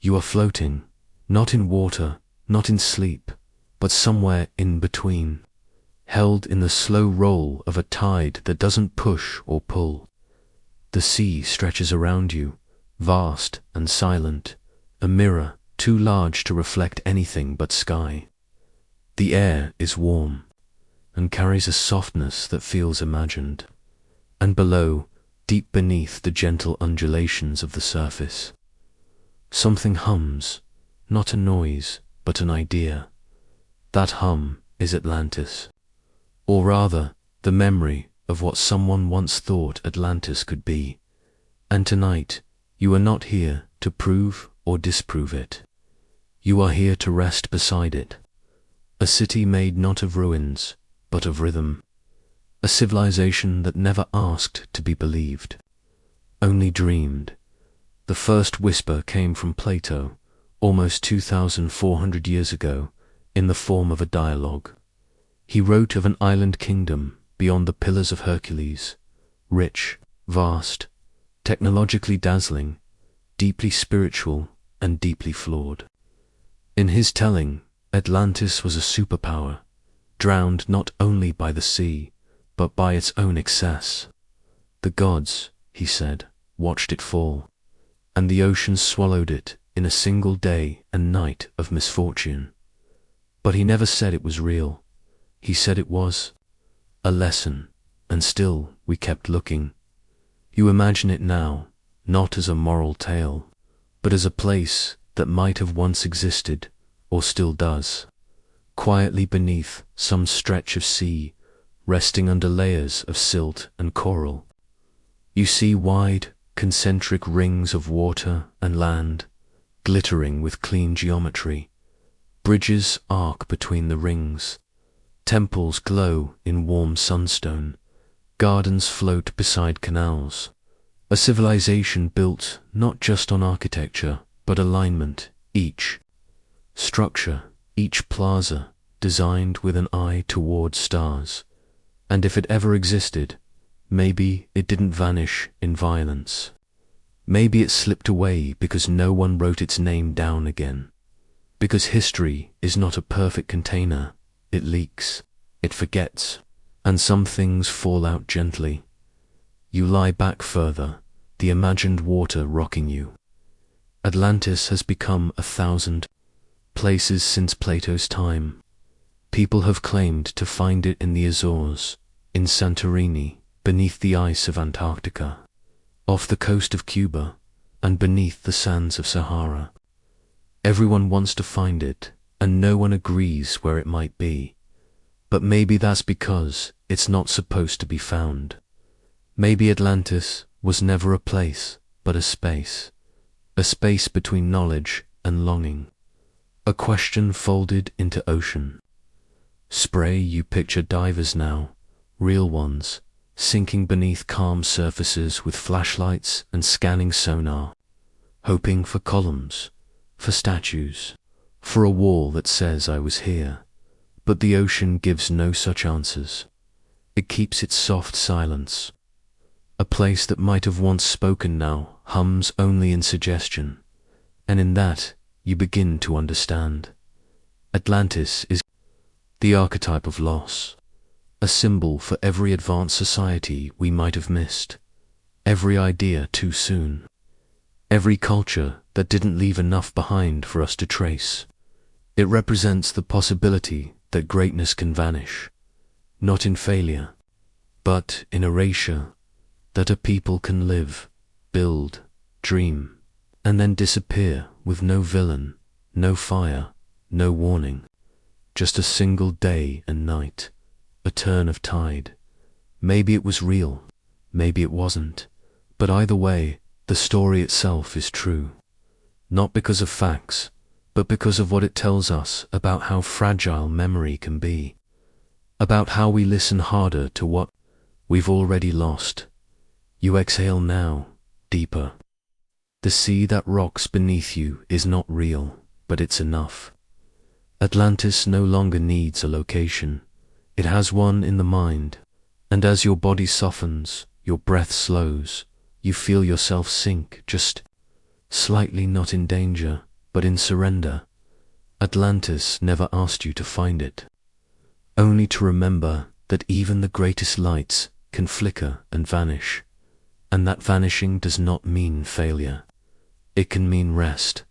You are floating, not in water, not in sleep, but somewhere in between, held in the slow roll of a tide that doesn't push or pull. The sea stretches around you, vast and silent, a mirror too large to reflect anything but sky. The air is warm, and carries a softness that feels imagined. And below, deep beneath the gentle undulations of the surface, something hums, not a noise, but an idea. That hum is Atlantis, or rather, the memory of what someone once thought Atlantis could be. And tonight, you are not here to prove or disprove it. You are here to rest beside it. A city made not of ruins, but of rhythm. A civilization that never asked to be believed, only dreamed. The first whisper came from Plato, almost 2,400 years ago, in the form of a dialogue. He wrote of an island kingdom beyond the Pillars of Hercules, rich, vast, technologically dazzling, deeply spiritual, and deeply flawed. In his telling, Atlantis was a superpower, drowned not only by the sea, but by its own excess. The gods, he said, watched it fall, and the ocean swallowed it in a single day and night of misfortune. But he never said it was real. He said it was a lesson, and still we kept looking. You imagine it now, not as a moral tale, but as a place that might have once existed, or still does, quietly beneath some stretch of sea, resting under layers of silt and coral. You see wide, concentric rings of water and land, glittering with clean geometry. Bridges arc between the rings. Temples glow in warm sunstone. Gardens float beside canals. A civilization built not just on architecture, but alignment, each structure, each plaza designed with an eye toward stars. And if it ever existed, maybe it didn't vanish in violence. Maybe it slipped away because no one wrote its name down again. Because history is not a perfect container. It leaks, it forgets, and some things fall out gently. You lie back further, the imagined water rocking you. Atlantis has become 1,000 places since Plato's time. People have claimed to find it in the Azores, in Santorini, beneath the ice of Antarctica, off the coast of Cuba, and beneath the sands of Sahara. Everyone wants to find it, and no one agrees where it might be. But maybe that's because it's not supposed to be found. Maybe Atlantis was never a place, but a space between knowledge and longing, a question folded into ocean. Spray, you picture divers now, real ones, sinking beneath calm surfaces with flashlights and scanning sonar, hoping for columns, for statues, for a wall that says I was here. But the ocean gives no such answers. It keeps its soft silence. A place that might have once spoken now hums only in suggestion, and in that you begin to understand. Atlantis is the archetype of loss, a symbol for every advanced society we might have missed, every idea too soon, every culture that didn't leave enough behind for us to trace. It represents the possibility that greatness can vanish, not in failure, but in erasure, that a people can live, build, dream, and then disappear with no villain, no fire, no warning, just a single day and night, a turn of tide. Maybe it was real, maybe it wasn't, but either way, the story itself is true, not because of facts, but because of what it tells us about how fragile memory can be, about how we listen harder to what we've already lost. You exhale now, deeper. The sea that rocks beneath you is not real, but it's enough. Atlantis no longer needs a location. It has one in the mind, and as your body softens, your breath slows, you feel yourself sink, just slightly, not in danger, but in surrender. Atlantis never asked you to find it, only to remember that even the greatest lights can flicker and vanish, and that vanishing does not mean failure. It can mean rest,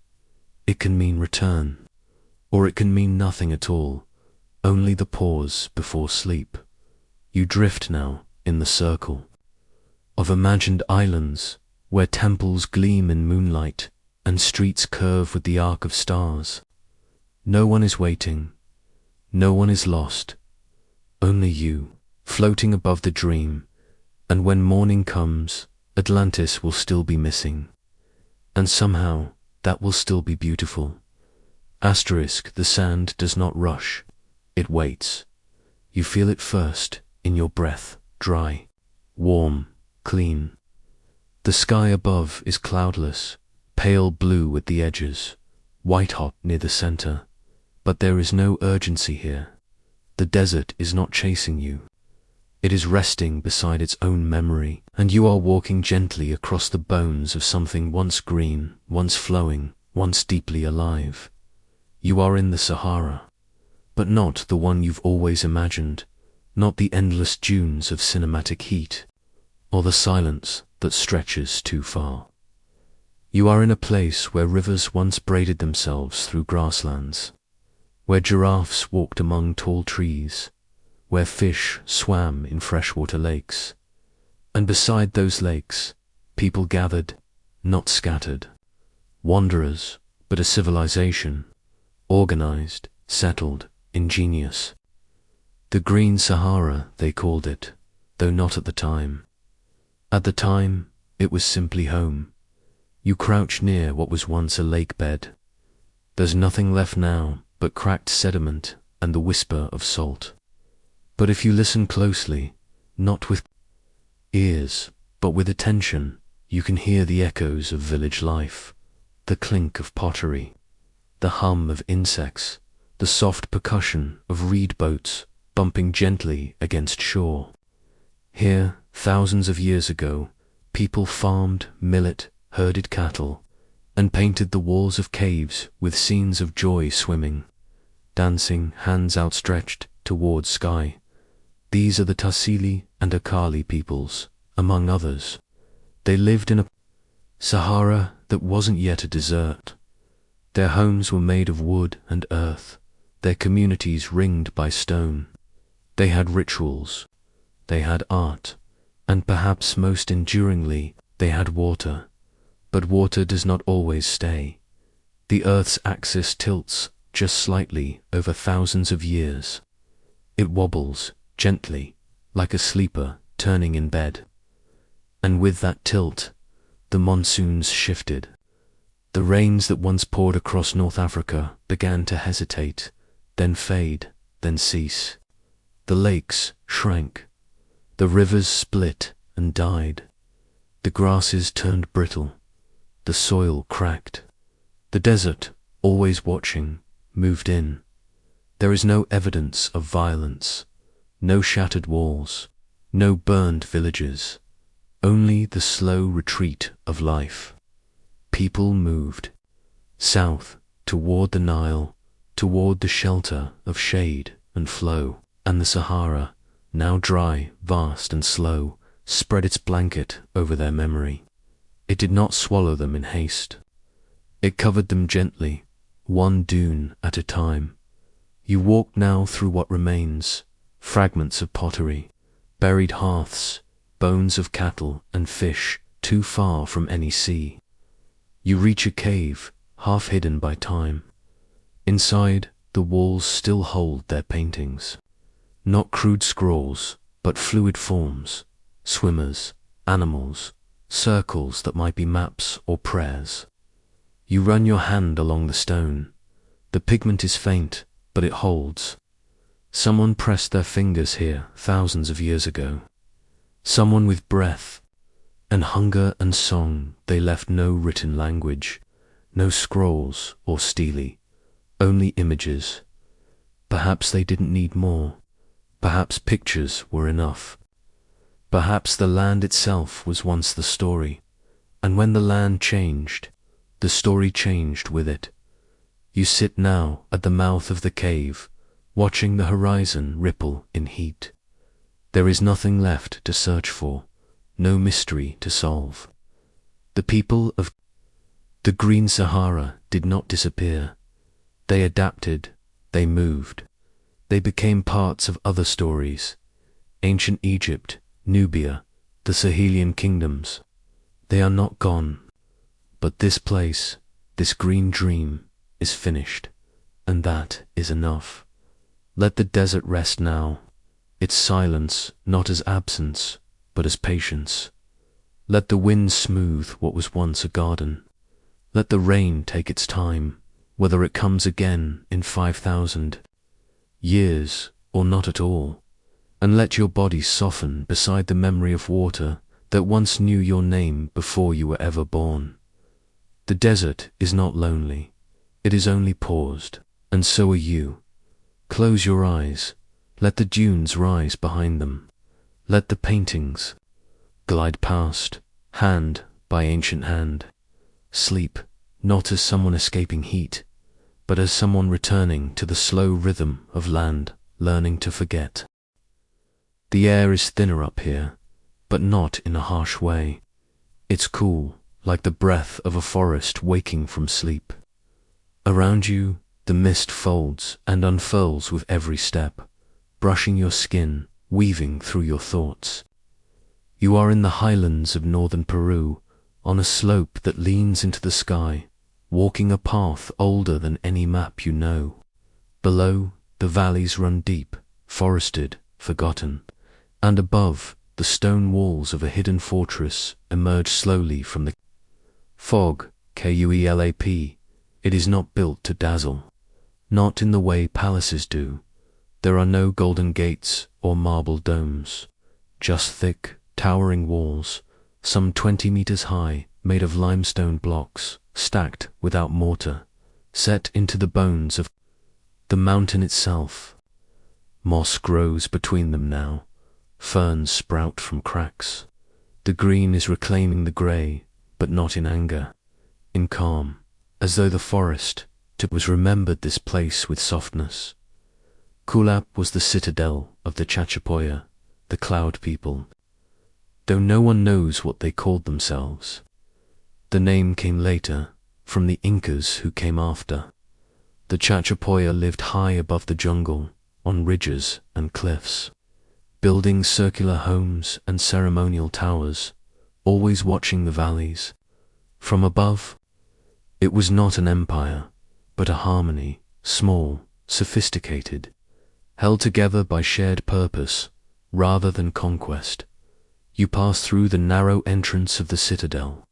it can mean return, or it can mean nothing at all, only the pause before sleep. You drift now in the circle of imagined islands where temples gleam in moonlight and streets curve with the arc of stars. No one is waiting, no one is lost, only you, floating above the dream, and when morning comes, Atlantis will still be missing, and somehow that will still be beautiful. Asterisk, the sand does not rush, it waits. You feel it first, in your breath, dry, warm, clean. The sky above is cloudless, pale blue at the edges, white hot near the center. But there is no urgency here. The desert is not chasing you. It is resting beside its own memory, and you are walking gently across the bones of something once green, once flowing, once deeply alive. You are in the Sahara, but not the one you've always imagined, not the endless dunes of cinematic heat, or the silence that stretches too far. You are in a place where rivers once braided themselves through grasslands, where giraffes walked among tall trees, where fish swam in freshwater lakes, and beside those lakes, people gathered, not scattered, wanderers, but a civilization, organized, settled, ingenious. The Green Sahara, they called it, though not at the time. At the time, it was simply home. You crouch near what was once a lake bed. There's nothing left now but cracked sediment and the whisper of salt. But if you listen closely, not with ears, but with attention, you can hear the echoes of village life, the clink of pottery, the hum of insects, the soft percussion of reed boats bumping gently against shore. Here, thousands of years ago, people farmed millet, herded cattle, and painted the walls of caves with scenes of joy swimming, dancing, hands outstretched towards sky. These are the Tassili and Akali peoples, among others. They lived in a Sahara that wasn't yet a desert. Their homes were made of wood and earth, their communities ringed by stone. They had rituals, they had art, and perhaps most enduringly, they had water. But water does not always stay. The Earth's axis tilts just slightly over thousands of years. It wobbles gently, like a sleeper turning in bed. And with that tilt, the monsoons shifted. The rains that once poured across North Africa began to hesitate, then fade, then cease. The lakes shrank. The rivers split and died. The grasses turned brittle. The soil cracked. The desert, always watching, moved in. There is no evidence of violence, no shattered walls, no burned villages, only the slow retreat of life. People moved south toward the Nile, toward the shelter of shade and flow, and the Sahara, now dry, vast and slow, spread its blanket over their memory. It did not swallow them in haste. It covered them gently, one dune at a time. You walk now through what remains, fragments of pottery, buried hearths, bones of cattle and fish too far from any sea. You reach a cave, half hidden by time. Inside, the walls still hold their paintings. Not crude scrolls, but fluid forms, swimmers, animals, circles that might be maps or prayers. You run your hand along the stone. The pigment is faint, but it holds. Someone pressed their fingers here thousands of years ago. Someone with breath and hunger and song. They left no written language, no scrolls or stele, only images. Perhaps they didn't need more. Perhaps pictures were enough. Perhaps the land itself was once the story, and when the land changed, the story changed with it. You sit now at the mouth of the cave, watching the horizon ripple in heat. There is nothing left to search for, no mystery to solve. The people of the Green Sahara did not disappear. They adapted, they moved. They became parts of other stories. Ancient Egypt, Nubia, the Sahelian kingdoms. They are not gone. But this place, this green dream, is finished, and that is enough. Let the desert rest now, its silence not as absence, but as patience. Let the wind smooth what was once a garden. Let the rain take its time, whether it comes again in 5,000 years or not at all. And let your body soften beside the memory of water that once knew your name before you were ever born. The desert is not lonely. It is only paused, and so are you. Close your eyes. Let the dunes rise behind them. Let the paintings glide past, hand by ancient hand. Sleep, not as someone escaping heat, but as someone returning to the slow rhythm of land, learning to forget. The air is thinner up here, but not in a harsh way. It's cool, like the breath of a forest waking from sleep. Around you, the mist folds and unfurls with every step, brushing your skin, weaving through your thoughts. You are in the highlands of northern Peru, on a slope that leans into the sky, walking a path older than any map you know. Below, the valleys run deep, forested, forgotten, and above, the stone walls of a hidden fortress emerge slowly from the fog. Kuelap. It is not built to dazzle, not in the way palaces do. There are no golden gates or marble domes, just thick, towering walls, some 20 meters high, made of limestone blocks, stacked without mortar, set into the bones of the mountain itself. Moss grows between them now, ferns sprout from cracks. The green is reclaiming the grey, but not in anger, in calm, as though the forest was remembered this place with softness. Kulap was the citadel of the Chachapoya, the cloud people, though no one knows what they called themselves. The name came later, from the Incas who came after. The Chachapoya lived high above the jungle, on ridges and cliffs, building circular homes and ceremonial towers, always watching the valleys. From above, it was not an empire, but a harmony, small, sophisticated, held together by shared purpose rather than conquest. You pass through the narrow entrance of the citadel.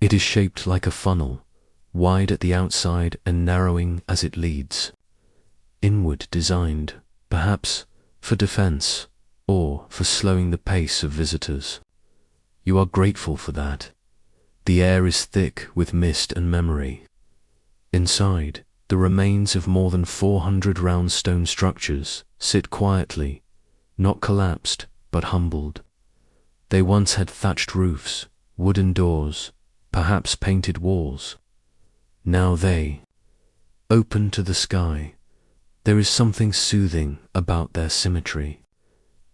It is shaped like a funnel, wide at the outside and narrowing as it leads. Inward designed, perhaps, for defense, or for slowing the pace of visitors. You are grateful for that. The air is thick with mist and memory. Inside, the remains of more than 400 round stone structures sit quietly, not collapsed, but humbled. They once had thatched roofs, wooden doors, perhaps painted walls. Now they open to the sky. There is something soothing about their symmetry.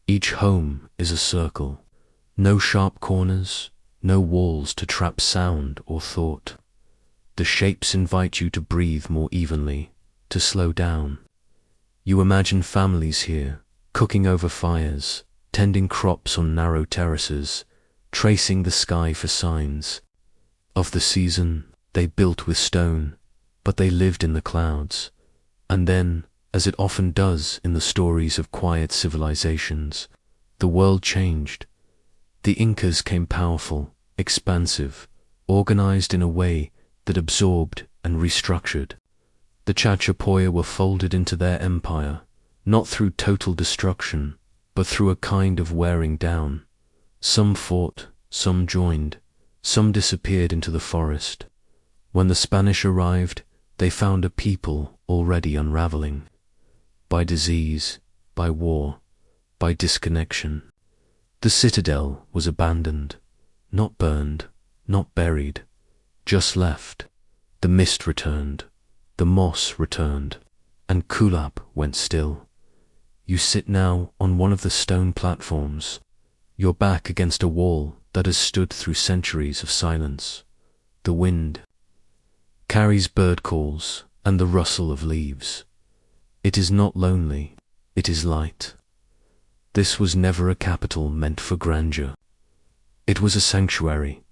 Each home is a circle, no sharp corners, no walls to trap sound or thought. The shapes invite you to breathe more evenly, to slow down. You imagine families here, cooking over fires, tending crops on narrow terraces, tracing the sky for signs. Of the season, they built with stone, but they lived in the clouds. And then, as it often does in the stories of quiet civilizations, the world changed. The Incas came powerful, expansive, organized in a way that absorbed and restructured. The Chachapoya were folded into their empire, not through total destruction, but through a kind of wearing down. Some fought, some joined, some disappeared into the forest. When the Spanish arrived, they found a people already unraveling. By disease, by war, by disconnection. The citadel was abandoned, not burned, not buried, just left. The mist returned, The moss returned, and Kulap went still. You sit now on one of the stone platforms, your back against a wall that has stood through centuries of silence. The wind carries bird calls and the rustle of leaves. It is not lonely, it is light. This was never a capital meant for grandeur. It was a sanctuary,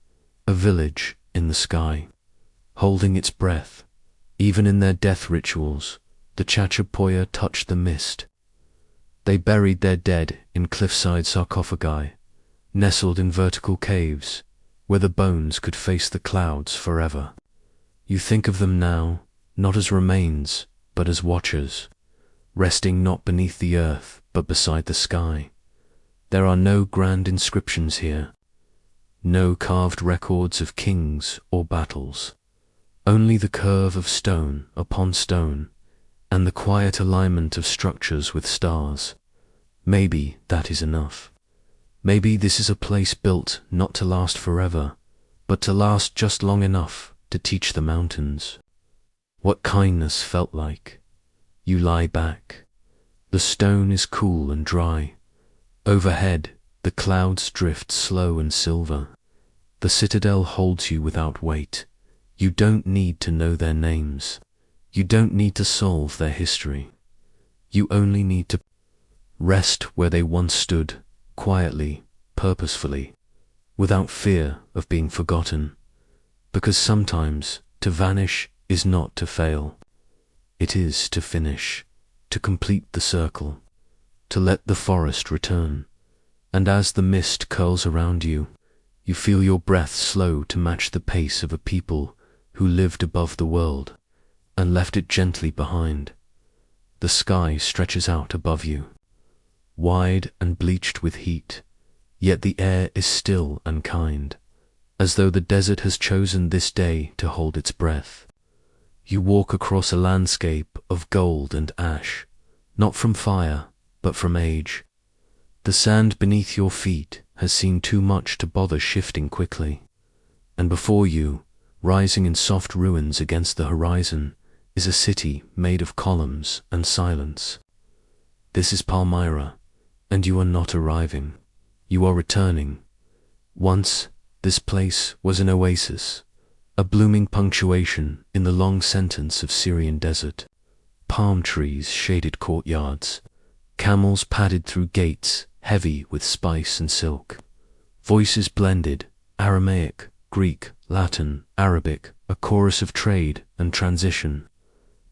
a village in the sky, holding its breath. Even in their death rituals, the Chachapoya touched the mist. They buried their dead in cliffside sarcophagi, nestled in vertical caves, where the bones could face the clouds forever. You think of them now, not as remains, but as watchers, resting not beneath the earth, but beside the sky. There are no grand inscriptions here, no carved records of kings or battles, only the curve of stone upon stone, and the quiet alignment of structures with stars. Maybe that is enough. Maybe this is a place built not to last forever, but to last just long enough to teach the mountains what kindness felt like. You lie back. The stone is cool and dry. Overhead, the clouds drift slow and silver. The citadel holds you without weight. You don't need to know their names. You don't need to solve their history. You only need to rest where they once stood, quietly, purposefully, without fear of being forgotten. Because sometimes to vanish is not to fail. It is to finish, to complete the circle, to let the forest return. And as the mist curls around you, you feel your breath slow to match the pace of a people who lived above the world and left it gently behind. The sky stretches out above you, wide and bleached with heat, yet the air is still and kind, as though the desert has chosen this day to hold its breath. You walk across a landscape of gold and ash, not from fire, but from age. The sand beneath your feet has seen too much to bother shifting quickly, and before you, rising in soft ruins against the horizon, is a city made of columns and silence. This is Palmyra, and you are not arriving. You are returning. Once, this place was an oasis, a blooming punctuation in the long sentence of Syrian desert. Palm trees shaded courtyards, camels padded through gates heavy with spice and silk. Voices blended, Aramaic, Greek, Latin, Arabic, a chorus of trade and transition.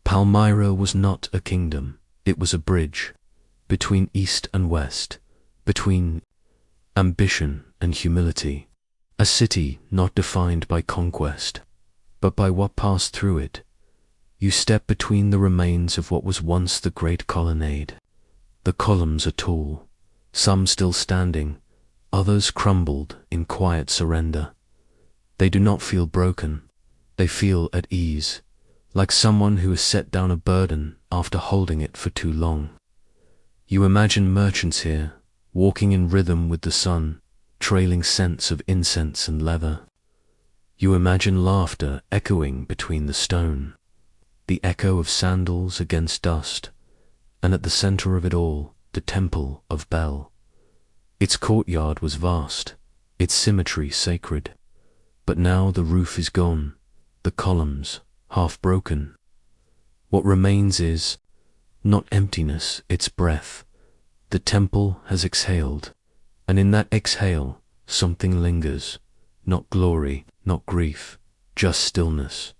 Palmyra was not a kingdom, it was a bridge, between east and west, between ambition and humility. A city not defined by conquest, but by what passed through it. You step between the remains of what was once the great colonnade. The columns are tall, some still standing, others crumbled in quiet surrender. They do not feel broken, they feel at ease, like someone who has set down a burden after holding it for too long. You imagine merchants here, walking in rhythm with the sun, trailing scents of incense and leather. You imagine laughter echoing between the stone, the echo of sandals against dust, and at the center of it all, the temple of Bel. Its courtyard was vast, its symmetry sacred, but now the roof is gone, the columns half broken. What remains is not emptiness, it's breath. The temple has exhaled, and in that exhale something lingers, not glory, not grief, just stillness.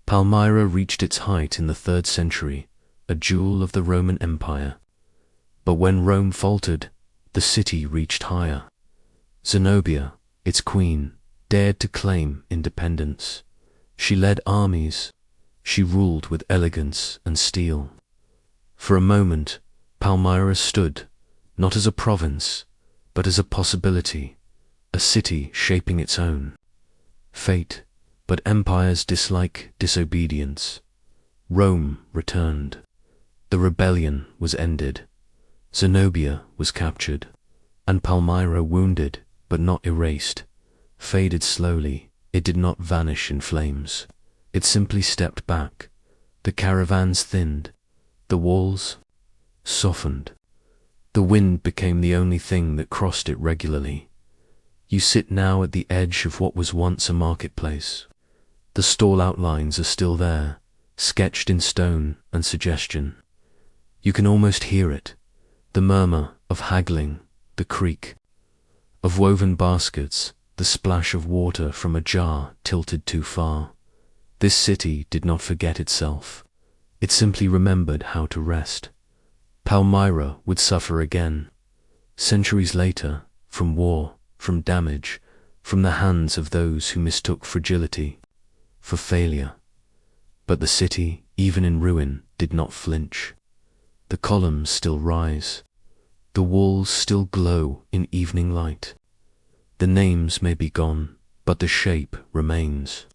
Palmyra reached its height in the 3rd century, a jewel of the Roman Empire. But when Rome faltered, the city reached higher. Zenobia, its queen, dared to claim independence. She led armies. She ruled with elegance and steel. For a moment, Palmyra stood, not as a province, but as a possibility, a city shaping its own fate. But empires dislike disobedience. Rome returned. The rebellion was ended. Zenobia was captured, and Palmyra wounded, but not erased, faded slowly. It did not vanish in flames. It simply stepped back, The caravans thinned, the walls softened. The wind became the only thing that crossed it regularly. You sit now at the edge of what was once a marketplace. The stall outlines are still there, sketched in stone and suggestion. You can almost hear it, the murmur of haggling, the creak of woven baskets, the splash of water from a jar tilted too far. This city did not forget itself. It simply remembered how to rest. Palmyra would suffer again, centuries later, from war, from damage, from the hands of those who mistook fragility for failure. But the city, even in ruin, did not flinch. The columns still rise. The walls still glow in evening light. The names may be gone, but the shape remains.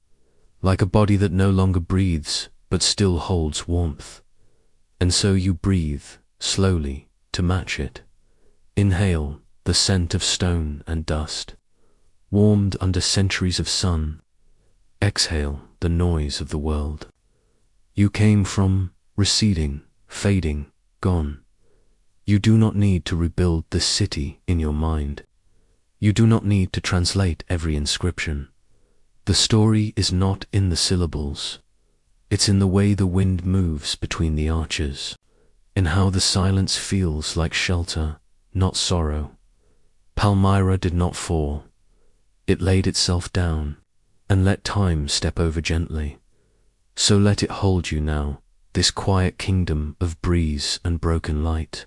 Like a body that no longer breathes, but still holds warmth. And so you breathe, slowly, to match it. Inhale the scent of stone and dust, warmed under centuries of sun. Exhale the noise of the world. You came from receding, fading, gone. You do not need to rebuild the city in your mind. You do not need to translate every inscription. The story is not in the syllables. It's in the way the wind moves between the arches, in how the silence feels like shelter, not sorrow. Palmyra did not fall. It laid itself down and let time step over gently. So let it hold you now, this quiet kingdom of breeze and broken light.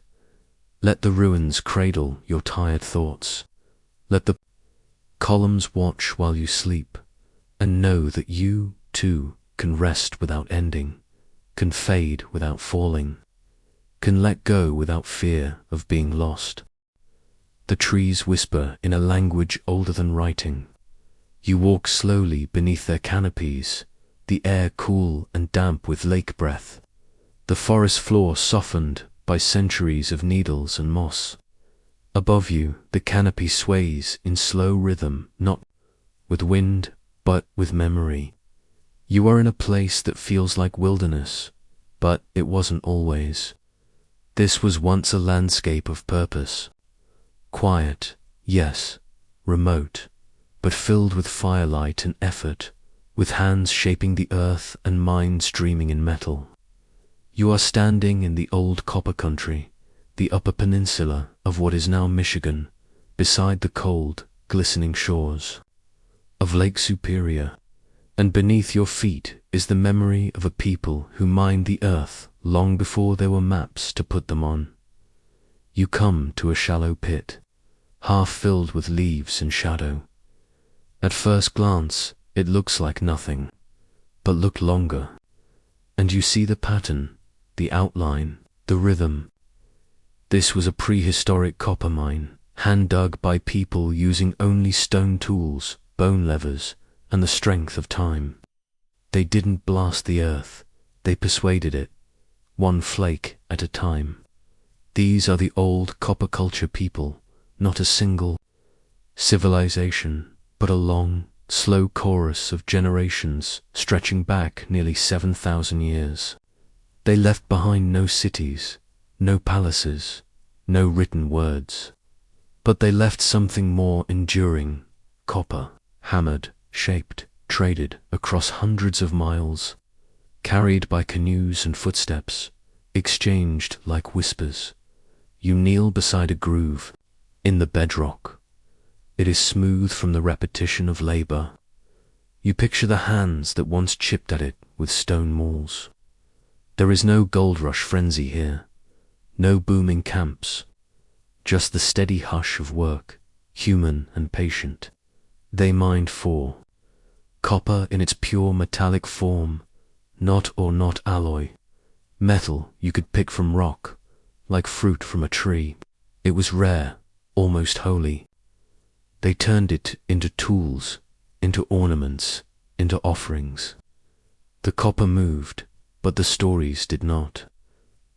Let the ruins cradle your tired thoughts. Let the columns watch while you sleep, and know that you, too, can rest without ending, can fade without falling, can let go without fear of being lost. The trees whisper in a language older than writing. You walk slowly beneath their canopies, the air cool and damp with lake breath, the forest floor softened by centuries of needles and moss. Above you, the canopy sways in slow rhythm, not with wind, but with memory. You are in a place that feels like wilderness, but it wasn't always. This was once a landscape of purpose. Quiet, yes, remote, but filled with firelight and effort, with hands shaping the earth and minds dreaming in metal. You are standing in the old copper country, the upper peninsula of what is now Michigan, beside the cold, glistening shores of Lake Superior, and beneath your feet is the memory of a people who mined the earth long before there were maps to put them on. You come to a shallow pit, half filled with leaves and shadow. At first glance, it looks like nothing, but look longer, and you see the pattern, the outline, the rhythm. This was a prehistoric copper mine, hand-dug by people using only stone tools, bone levers, and the strength of time. They didn't blast the earth, they persuaded it, one flake at a time. These are the old copper culture people, not a single civilization, but a long, slow chorus of generations stretching back nearly 7,000 years. They left behind no cities, no palaces, no written words. But they left something more enduring, copper, hammered, shaped, traded across hundreds of miles, carried by canoes and footsteps, exchanged like whispers. You kneel beside a groove in the bedrock. It is smooth from the repetition of labor. You picture the hands that once chipped at it with stone mauls. There is no gold rush frenzy here, no booming camps, just the steady hush of work, human and patient. They mined for copper in its pure metallic form, not alloy, metal you could pick from rock, like fruit from a tree. It was rare, almost holy. They turned it into tools, into ornaments, into offerings. The copper moved, but the stories did not.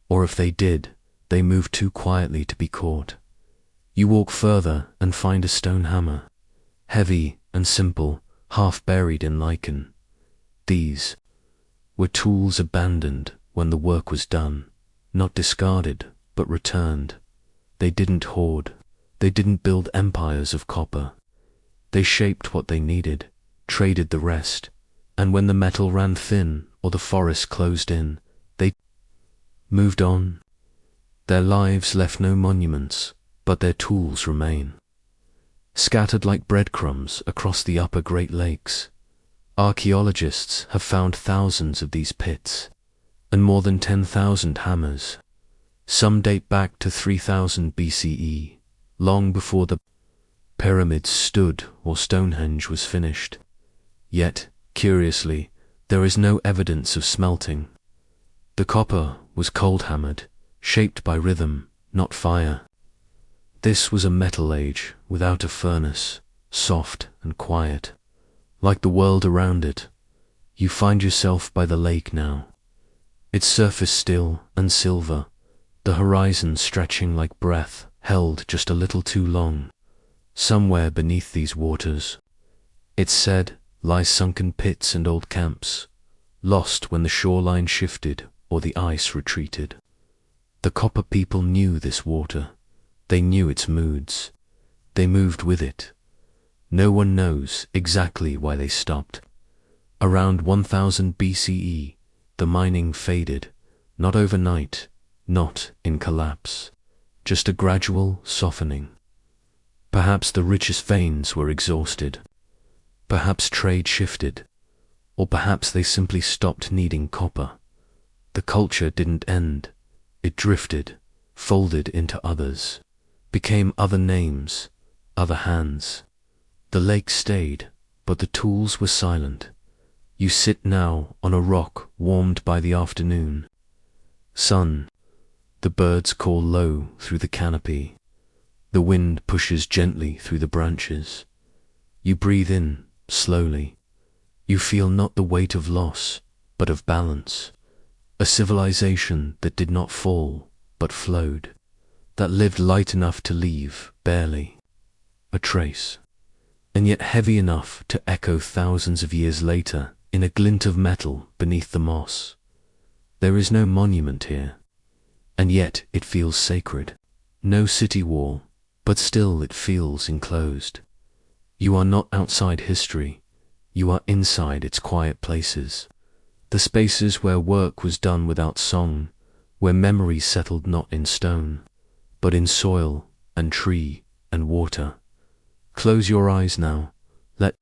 Or if they did, they moved too quietly to be caught. You walk further and find a stone hammer, heavy and simple, half buried in lichen. These were tools abandoned when the work was done, not discarded, but returned. They didn't hoard. They didn't build empires of copper. They shaped what they needed, traded the rest, and when the metal ran thin or the forest closed in, they moved on. Their lives left no monuments, but their tools remain. Scattered like breadcrumbs across the upper Great Lakes, archaeologists have found thousands of these pits, and more than 10,000 hammers. Some date back to 3000 BCE, long before the pyramids stood or Stonehenge was finished. Yet, curiously, there is no evidence of smelting. The copper was cold-hammered, shaped by rhythm, not fire. This was a metal age without a furnace, soft and quiet. Like the world around it, you find yourself by the lake now. Its surface still and silver, the horizon stretching like breath held just a little too long. Somewhere beneath these waters, it's said, lie sunken pits and old camps, lost when the shoreline shifted or the ice retreated. The copper people knew this water. They knew its moods. They moved with it. No one knows exactly why they stopped. Around 1000 BCE, the mining faded, not overnight, not in collapse, just a gradual softening. Perhaps the richest veins were exhausted. Perhaps trade shifted. Or perhaps they simply stopped needing copper. The culture didn't end. It drifted, folded into others, became other names, other hands. The lake stayed, but the tools were silent. You sit now on a rock warmed by the afternoon sun. The birds call low through the canopy. The wind pushes gently through the branches. You breathe in slowly. You feel not the weight of loss, but of balance. A civilization that did not fall, but flowed. That lived light enough to leave, barely, a trace, and yet heavy enough to echo thousands of years later in a glint of metal beneath the moss. There is no monument here, and yet it feels sacred. No city wall, but still it feels enclosed. You are not outside history, you are inside its quiet places. The spaces where work was done without song, where memory settled not in stone, but in soil and tree and water. Close your eyes now. Let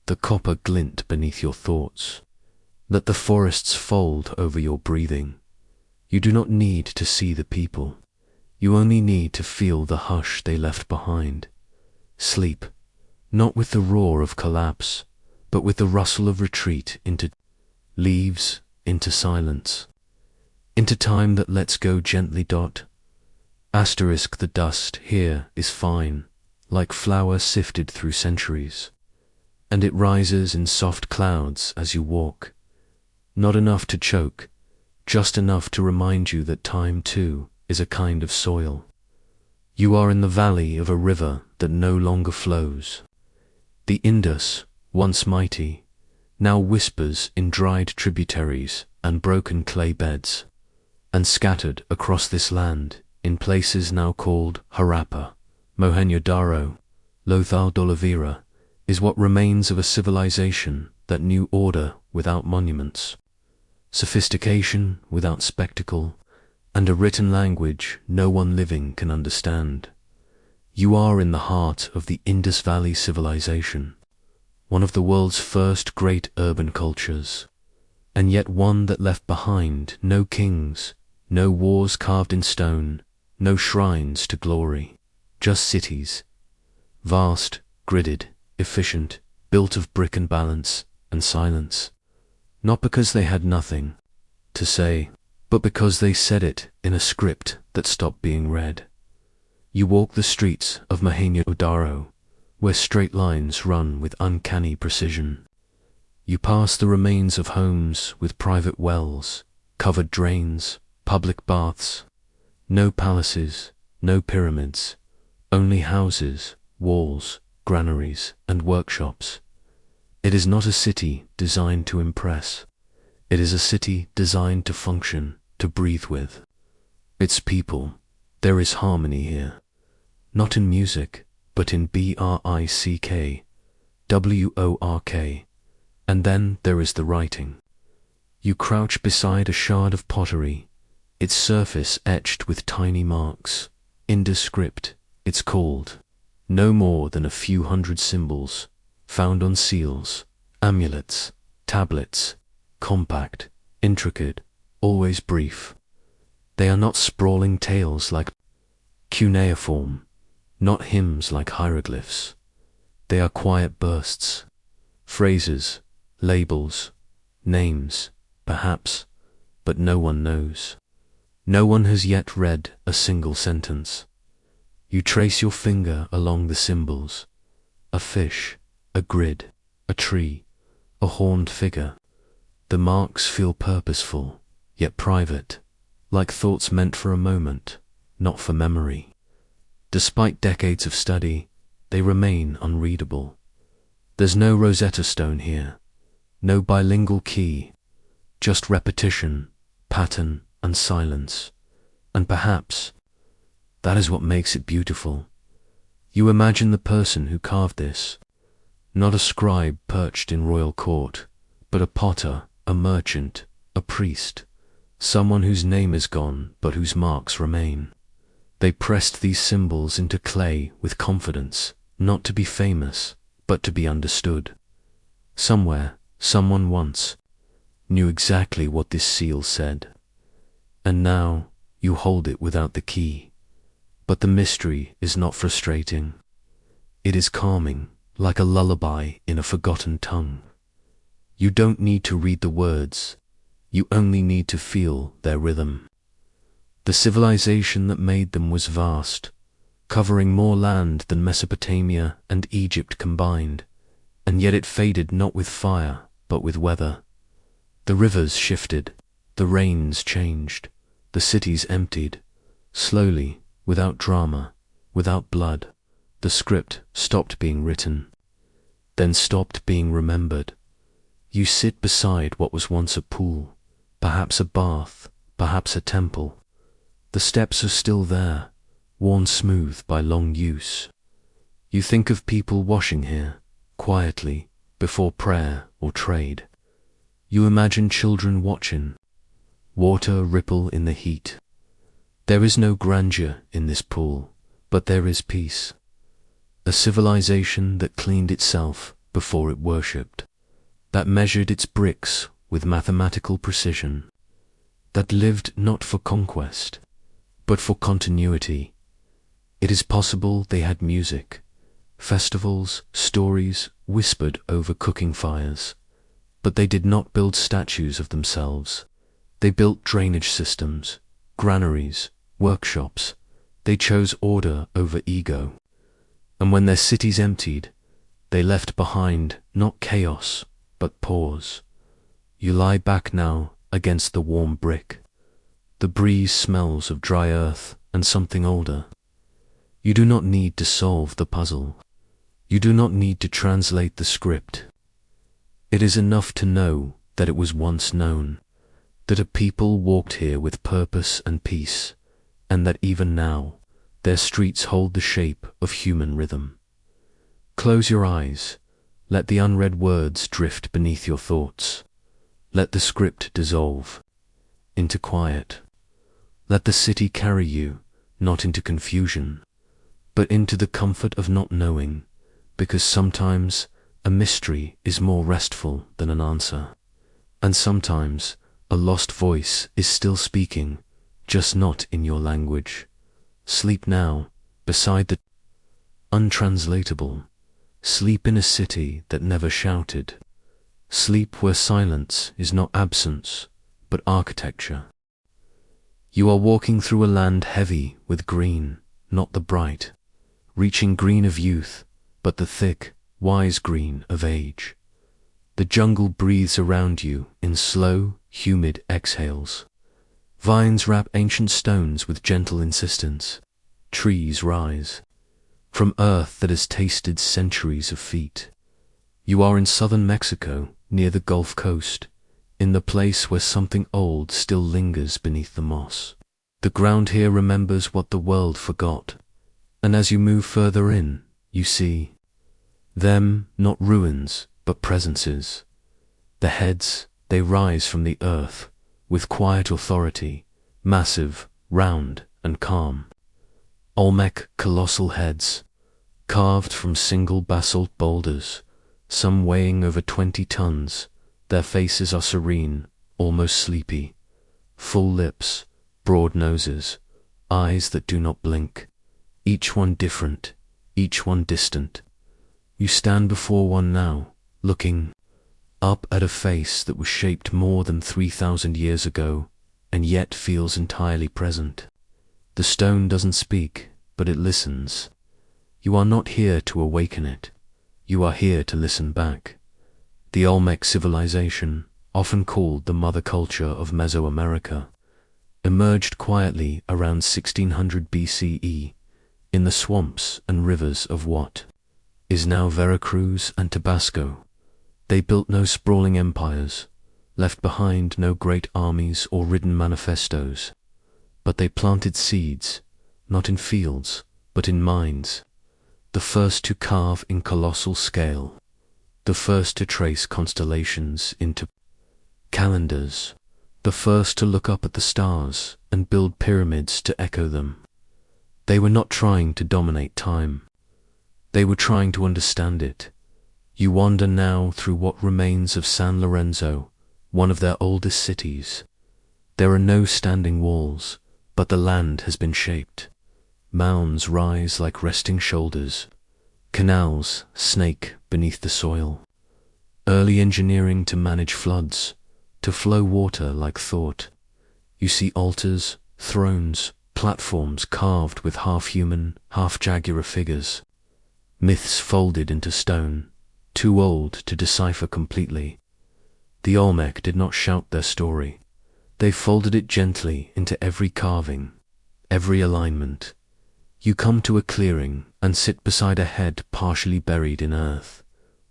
the copper glint beneath your thoughts. Let the forests fold over your breathing. You do not need to see the people. You only need to feel the hush they left behind. Sleep, not with the roar of collapse, but with the rustle of retreat into leaves, into silence, into time that lets go gently. Asterisk the dust here is fine, like flour sifted through centuries, and it rises in soft clouds as you walk. Not enough to choke, just enough to remind you that time too is a kind of soil. You are in the valley of a river that no longer flows. The Indus, once mighty, now whispers in dried tributaries and broken clay beds, and scattered across this land in places now called Harappa, Mohenjo-Daro, Lothal d'Oliveira, is what remains of a civilization that knew order without monuments, sophistication without spectacle, and a written language no one living can understand. You are in the heart of the Indus Valley civilization, one of the world's first great urban cultures, and yet one that left behind no kings, no wars carved in stone, no shrines to glory, just cities, vast, gridded, efficient, built of brick and balance and silence, not because they had nothing to say, but because they said it in a script that stopped being read. You walk the streets of Mohenjo-Daro, where straight lines run with uncanny precision. You pass the remains of homes with private wells, covered drains, public baths. No palaces, no pyramids, only houses, walls, granaries, and workshops. It is not a city designed to impress. It is a city designed to function, to breathe with. Its people, there is harmony here. Not in music, but in BRICK, WORK. And then there is the writing. You crouch beside a shard of pottery, its surface etched with tiny marks. Indescript, it's called. No more than a few hundred symbols, found on seals, amulets, tablets, compact, intricate, always brief. They are not sprawling tales like cuneiform, not hymns like hieroglyphs. They are quiet bursts, phrases, labels, names, perhaps, but no one knows. No one has yet read a single sentence. You trace your finger along the symbols, a fish, a grid, a tree, a horned figure. The marks feel purposeful, yet private, like thoughts meant for a moment, not for memory. Despite decades of study, they remain unreadable. There's no Rosetta Stone here, no bilingual key, just repetition, pattern, and silence. And perhaps that is what makes it beautiful. You imagine the person who carved this, not a scribe perched in royal court, but a potter, a merchant, a priest, someone whose name is gone but whose marks remain. They pressed these symbols into clay with confidence, not to be famous, but to be understood. Somewhere, someone once knew exactly what this seal said. And now you hold it without the key. But the mystery is not frustrating. It is calming, like a lullaby in a forgotten tongue. You don't need to read the words, you only need to feel their rhythm. The civilization that made them was vast, covering more land than Mesopotamia and Egypt combined, and yet it faded not with fire, but with weather. The rivers shifted, the rains changed, the cities emptied. Slowly, without drama, without blood, the script stopped being written, then stopped being remembered. You sit beside what was once a pool, perhaps a bath, perhaps a temple. The steps are still there, worn smooth by long use. You think of people washing here, quietly, before prayer or trade. You imagine children watching, water ripple in the heat. There is no grandeur in this pool, but there is peace. A civilization that cleaned itself before it worshipped, that measured its bricks with mathematical precision, that lived not for conquest, but for continuity. It is possible they had music, festivals, stories whispered over cooking fires, but they did not build statues of themselves. They built drainage systems, granaries, workshops. They chose order over ego. And when their cities emptied, they left behind not chaos, but pause. You lie back now against the warm brick. The breeze smells of dry earth and something older. You do not need to solve the puzzle. You do not need to translate the script. It is enough to know that it was once known, that a people walked here with purpose and peace, and that even now their streets hold the shape of human rhythm. Close your eyes, let the unread words drift beneath your thoughts. Let the script dissolve into quiet. Let the city carry you, not into confusion, but into the comfort of not knowing, because sometimes a mystery is more restful than an answer, and sometimes a lost voice is still speaking, just not in your language. Sleep now, beside the untranslatable. Sleep in a city that never shouted. Sleep where silence is not absence, but architecture. You are walking through a land heavy with green, not the bright, reaching green of youth, but the thick, wise green of age. The jungle breathes around you in slow, humid exhales. Vines wrap ancient stones with gentle insistence. Trees rise from earth that has tasted centuries of feet. You are in southern Mexico, near the Gulf Coast, in the place where something old still lingers beneath the moss. The ground here remembers what the world forgot, and as you move further in, you see them, not ruins, but presences. The heads, they rise from the earth, with quiet authority, massive, round, and calm. Olmec colossal heads, carved from single basalt boulders, some weighing over 20 tons. Their faces are serene, almost sleepy. Full lips, broad noses, eyes that do not blink. Each one different, each one distant. You stand before one now, looking up at a face that was shaped more than 3,000 years ago, and yet feels entirely present. The stone doesn't speak, but it listens. You are not here to awaken it. You are here to listen back. The Olmec civilization, often called the mother culture of Mesoamerica, emerged quietly around 1600 BCE in the swamps and rivers of what is now Veracruz and Tabasco. They built no sprawling empires, left behind no great armies or written manifestos, but they planted seeds, not in fields, but in minds. The first to carve in colossal scale, the first to trace constellations into calendars, the first to look up at the stars and build pyramids to echo them. They were not trying to dominate time. They were trying to understand it. You wander now through what remains of San Lorenzo, one of their oldest cities. There are no standing walls, but the land has been shaped. Mounds rise like resting shoulders. Canals snake beneath the soil. Early engineering to manage floods, to flow water like thought. You see altars, thrones, platforms carved with half-human, half-jaguar figures. Myths folded into stone, too old to decipher completely. The Olmec did not shout their story. They folded it gently into every carving, every alignment. You come to a clearing and sit beside a head partially buried in earth.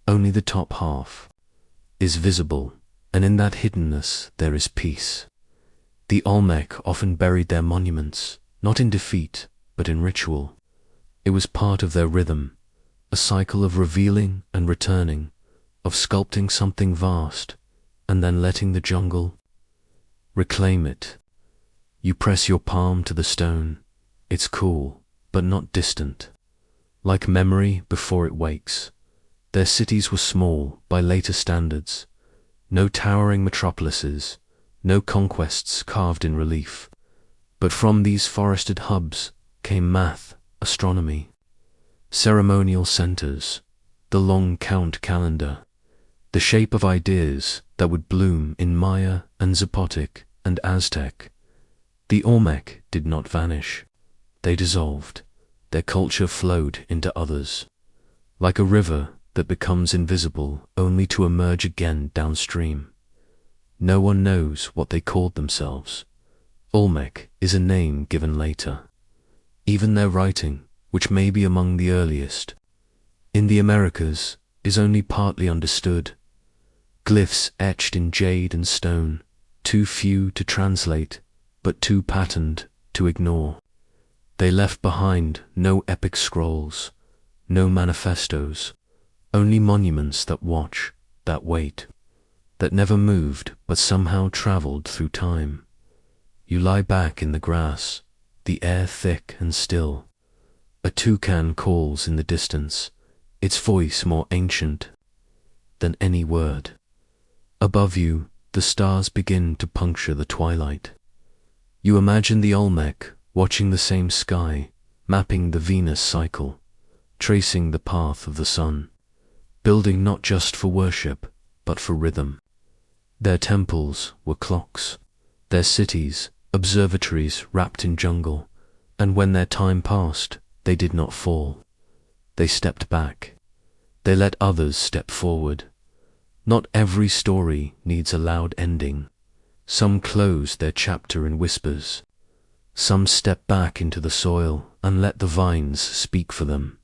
Only the top half is visible, and in that hiddenness there is peace. The Olmec often buried their monuments, not in defeat, but in ritual. It was part of their rhythm, a cycle of revealing and returning, of sculpting something vast, and then letting the jungle reclaim it. You press your palm to the stone. It's cool, but not distant. Like memory before it wakes. Their cities were small by later standards. No towering metropolises, no conquests carved in relief. But from these forested hubs came math, astronomy, ceremonial centers, the long count calendar, the shape of ideas that would bloom in Maya and Zapotec and Aztec. The Olmec did not vanish. They dissolved. Their culture flowed into others, like a river that becomes invisible only to emerge again downstream. No one knows what they called themselves. Olmec is a name given later. Even their writing, which may be among the earliest, in the Americas, is only partly understood. Glyphs etched in jade and stone, too few to translate, but too patterned to ignore. They left behind no epic scrolls, no manifestos, only monuments that watch, that wait, that never moved but somehow traveled through time. You lie back in the grass, the air thick and still. A toucan calls in the distance, its voice more ancient than any word. Above you, the stars begin to puncture the twilight. You imagine the Olmec watching the same sky, mapping the Venus cycle, tracing the path of the sun, building not just for worship, but for rhythm. Their temples were clocks, their cities, observatories wrapped in jungle, and when their time passed, they did not fall. They stepped back. They let others step forward. Not every story needs a loud ending. Some close their chapter in whispers. Some step back into the soil and let the vines speak for them.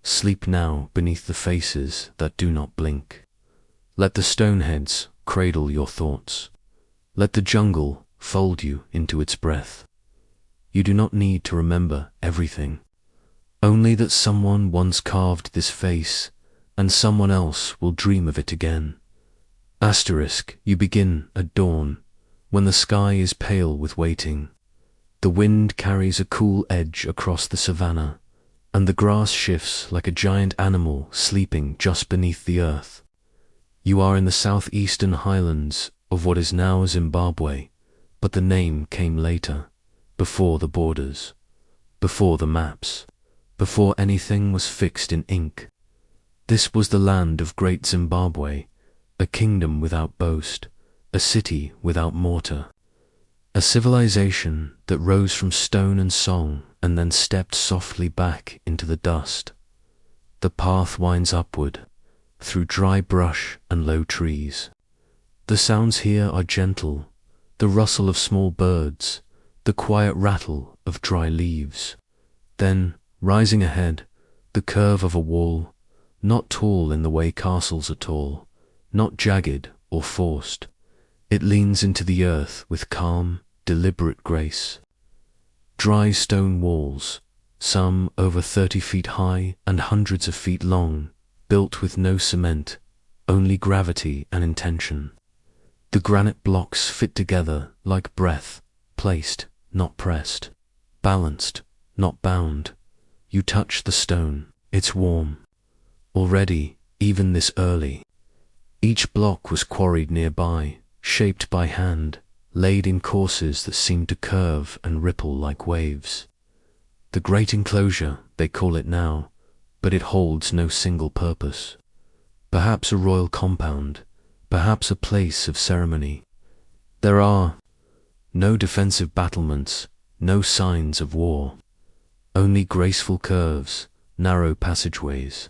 Sleep now beneath the faces that do not blink. Let the stoneheads cradle your thoughts. Let the jungle fold you into its breath. You do not need to remember everything, only that someone once carved this face, and someone else will dream of it again. Asterisk, you begin at dawn, when the sky is pale with waiting. The wind carries a cool edge across the savannah, and the grass shifts like a giant animal sleeping just beneath the earth. You are in the southeastern highlands of what is now Zimbabwe, but the name came later, before the borders, before the maps, before anything was fixed in ink. This was the land of Great Zimbabwe, a kingdom without boast, a city without mortar, a civilization that rose from stone and song and then stepped softly back into the dust. The path winds upward, through dry brush and low trees. The sounds here are gentle, the rustle of small birds, the quiet rattle of dry leaves. Then, rising ahead, the curve of a wall, not tall in the way castles are tall, not jagged or forced. It leans into the earth with calm, deliberate grace. Dry stone walls, some over 30 feet high and hundreds of feet long, built with no cement, only gravity and intention. The granite blocks fit together like breath, placed, not pressed, balanced, not bound. You touch the stone, it's warm. Already, even this early. Each block was quarried nearby, shaped by hand, laid in courses that seemed to curve and ripple like waves. The great enclosure, they call it now, but it holds no single purpose. Perhaps a royal compound, perhaps a place of ceremony. There are no defensive battlements, no signs of war, only graceful curves, narrow passageways,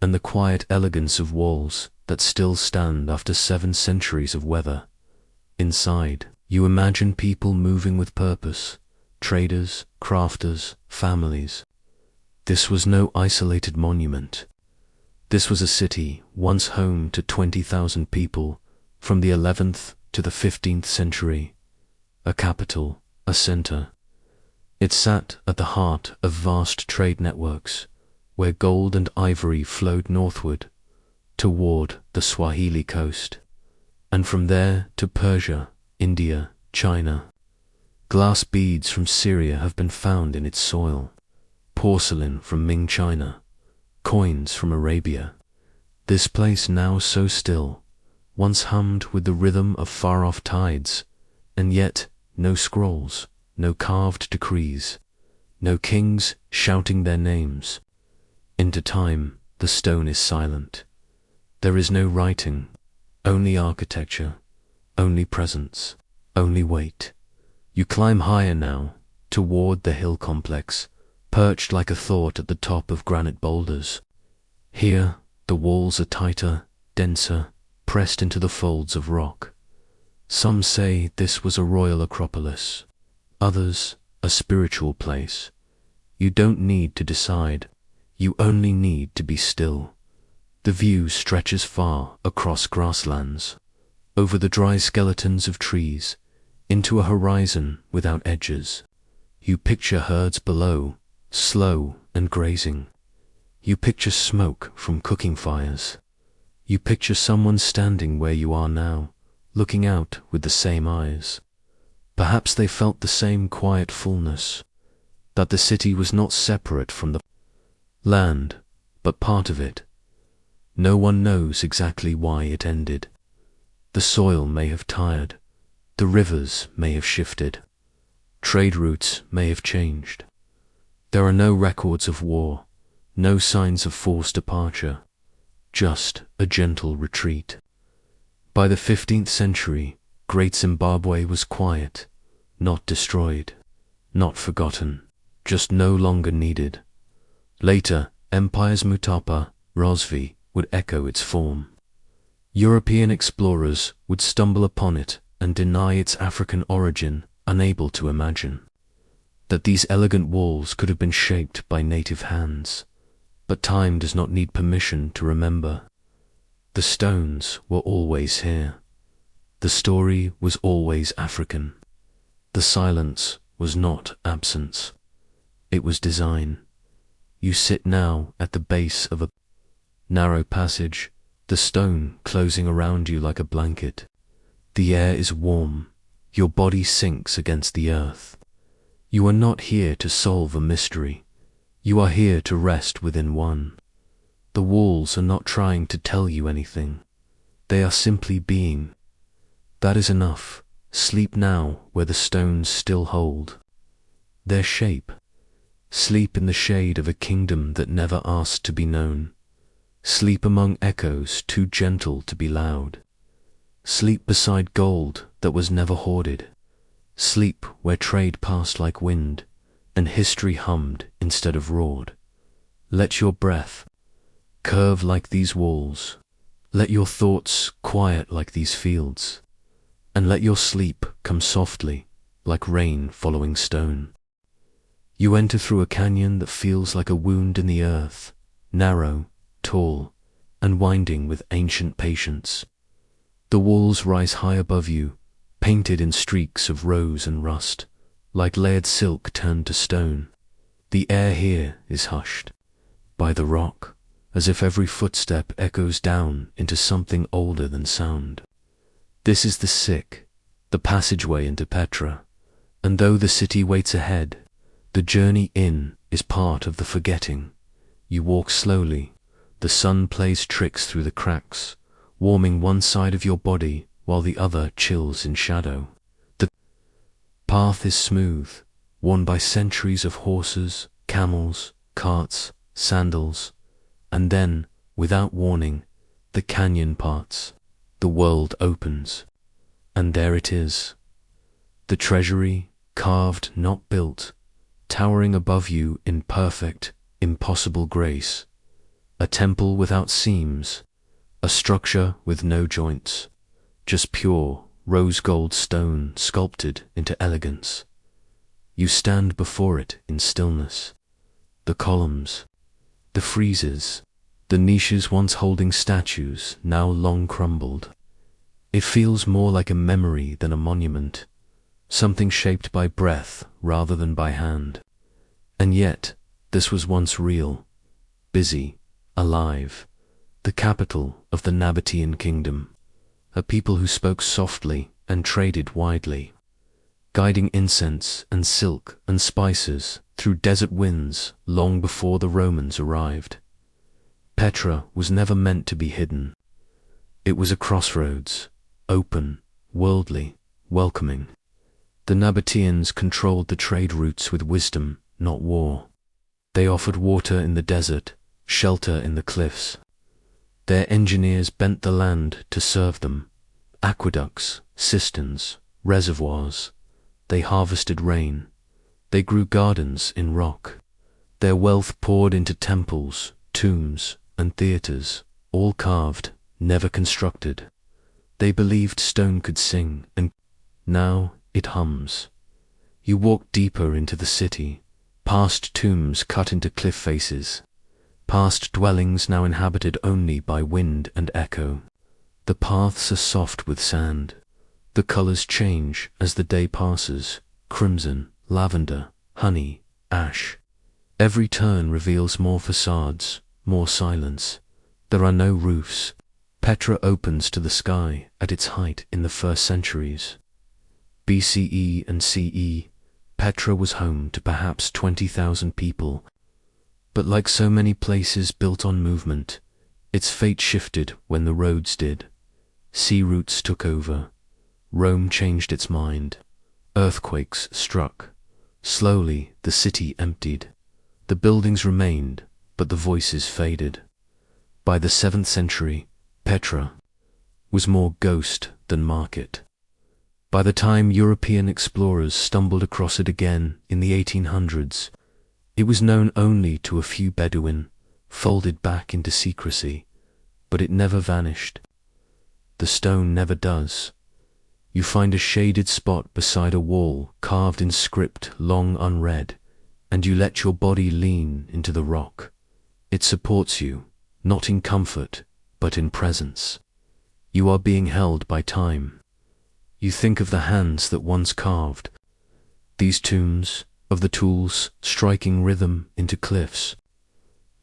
and the quiet elegance of walls that still stand after 7 centuries of weather. Inside, you imagine people moving with purpose, traders, crafters, families. This was no isolated monument. This was a city once home to 20,000 people from the 11th to the 15th century, a capital, a center. It sat at the heart of vast trade networks, where gold and ivory flowed northward toward the Swahili coast, and from there to Persia, India, China. Glass beads from Syria have been found in its soil, porcelain from Ming China, coins from Arabia. This place now so still, once hummed with the rhythm of far-off tides, and yet no scrolls, no carved decrees, no kings shouting their names. Into time, the stone is silent. There is no writing, only architecture, only presence, only weight. You climb higher now, toward the hill complex, perched like a thought at the top of granite boulders. Here, the walls are tighter, denser, pressed into the folds of rock. Some say this was a royal acropolis, others a spiritual place. You don't need to decide, you only need to be still. The view stretches far across grasslands, over the dry skeletons of trees, into a horizon without edges. You picture herds below, slow and grazing. You picture smoke from cooking fires. You picture someone standing where you are now, looking out with the same eyes. Perhaps they felt the same quiet fullness, that the city was not separate from the land, but part of it. No one knows exactly why it ended. The soil may have tired, the rivers may have shifted, trade routes may have changed. There are no records of war, no signs of forced departure, just a gentle retreat. By the 15th century, Great Zimbabwe was quiet, not destroyed, not forgotten, just no longer needed. Later, empires Mutapa, Rosvi, would echo its form. European explorers would stumble upon it and deny its African origin, unable to imagine that these elegant walls could have been shaped by native hands. But time does not need permission to remember. The stones were always here, The story was always African. The silence was not absence. It was design. You sit now at the base of a narrow passage, the stone closing around you like a blanket. The air is warm. Your body sinks against the earth. You are not here to solve a mystery. You are here to rest within one. The walls are not trying to tell you anything. They are simply being. That is enough. Sleep now where the stones still hold their shape. Sleep in the shade of a kingdom that never asked to be known. Sleep among echoes too gentle to be loud. Sleep beside gold that was never hoarded. Sleep where trade passed like wind, and history hummed instead of roared. Let your breath curve like these walls. Let your thoughts quiet like these fields. And let your sleep come softly, like rain following stone. You enter through a canyon that feels like a wound in the earth, narrow, tall, and winding with ancient patience. The walls rise high above you, painted in streaks of rose and rust, like layered silk turned to stone. The air here is hushed by the rock, as if every footstep echoes down into something older than sound. This is the sick, the passageway into Petra, and though the city waits ahead, the journey in is part of the forgetting. You walk slowly, the sun plays tricks through the cracks, warming one side of your body while the other chills in shadow. The path is smooth, worn by centuries of horses, camels, carts, sandals, and then, without warning, the canyon parts. The world opens, and there it is. The treasury, carved, not built, towering above you in perfect, impossible grace. A temple without seams, a structure with no joints, just pure, rose-gold stone sculpted into elegance. You stand before it in stillness. The columns, the friezes, the niches once holding statues, now long crumbled. It feels more like a memory than a monument, something shaped by breath rather than by hand. And yet, this was once real, busy, alive, the capital of the Nabatean kingdom, a people who spoke softly and traded widely, guiding incense and silk and spices through desert winds long before the Romans arrived. Petra was never meant to be hidden. It was a crossroads, open, worldly, welcoming. The Nabateans controlled the trade routes with wisdom, not war. They offered water in the desert, shelter in the cliffs. Their engineers bent the land to serve them. Aqueducts, cisterns, reservoirs. They harvested rain. They grew gardens in rock. Their wealth poured into temples, tombs, and theaters, all carved, never constructed. They believed stone could sing, and now it hums. You walk deeper into the city, past tombs cut into cliff faces, past dwellings now inhabited only by wind and echo. The paths are soft with sand. The colors change as the day passes, crimson, lavender, honey, ash. Every turn reveals more facades, more silence. There are no roofs. Petra opens to the sky at its height in the first centuries. BCE and CE, Petra was home to perhaps 20,000 people. But like so many places built on movement, its fate shifted when the roads did. Sea routes took over. Rome changed its mind. Earthquakes struck. Slowly the city emptied. The buildings remained, but the voices faded. By the 7th century, Petra was more ghost than market. By the time European explorers stumbled across it again in the 1800s, it was known only to a few Bedouin, folded back into secrecy, but it never vanished. The stone never does. You find a shaded spot beside a wall carved in script long unread, and you let your body lean into the rock. It supports you, not in comfort, but in presence. You are being held by time. You think of the hands that once carved these tombs, of the tools striking rhythm into cliffs.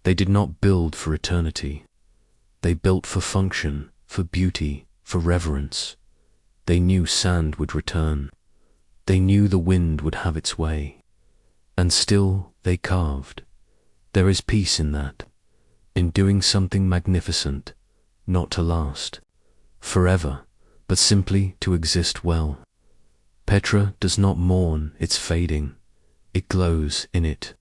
They did not build for eternity. They built for function, for beauty, for reverence. They knew sand would return. They knew the wind would have its way. And still they carved. There is peace in that, in doing something magnificent, not to last forever, but simply to exist well. Petra does not mourn its fading. It glows in it.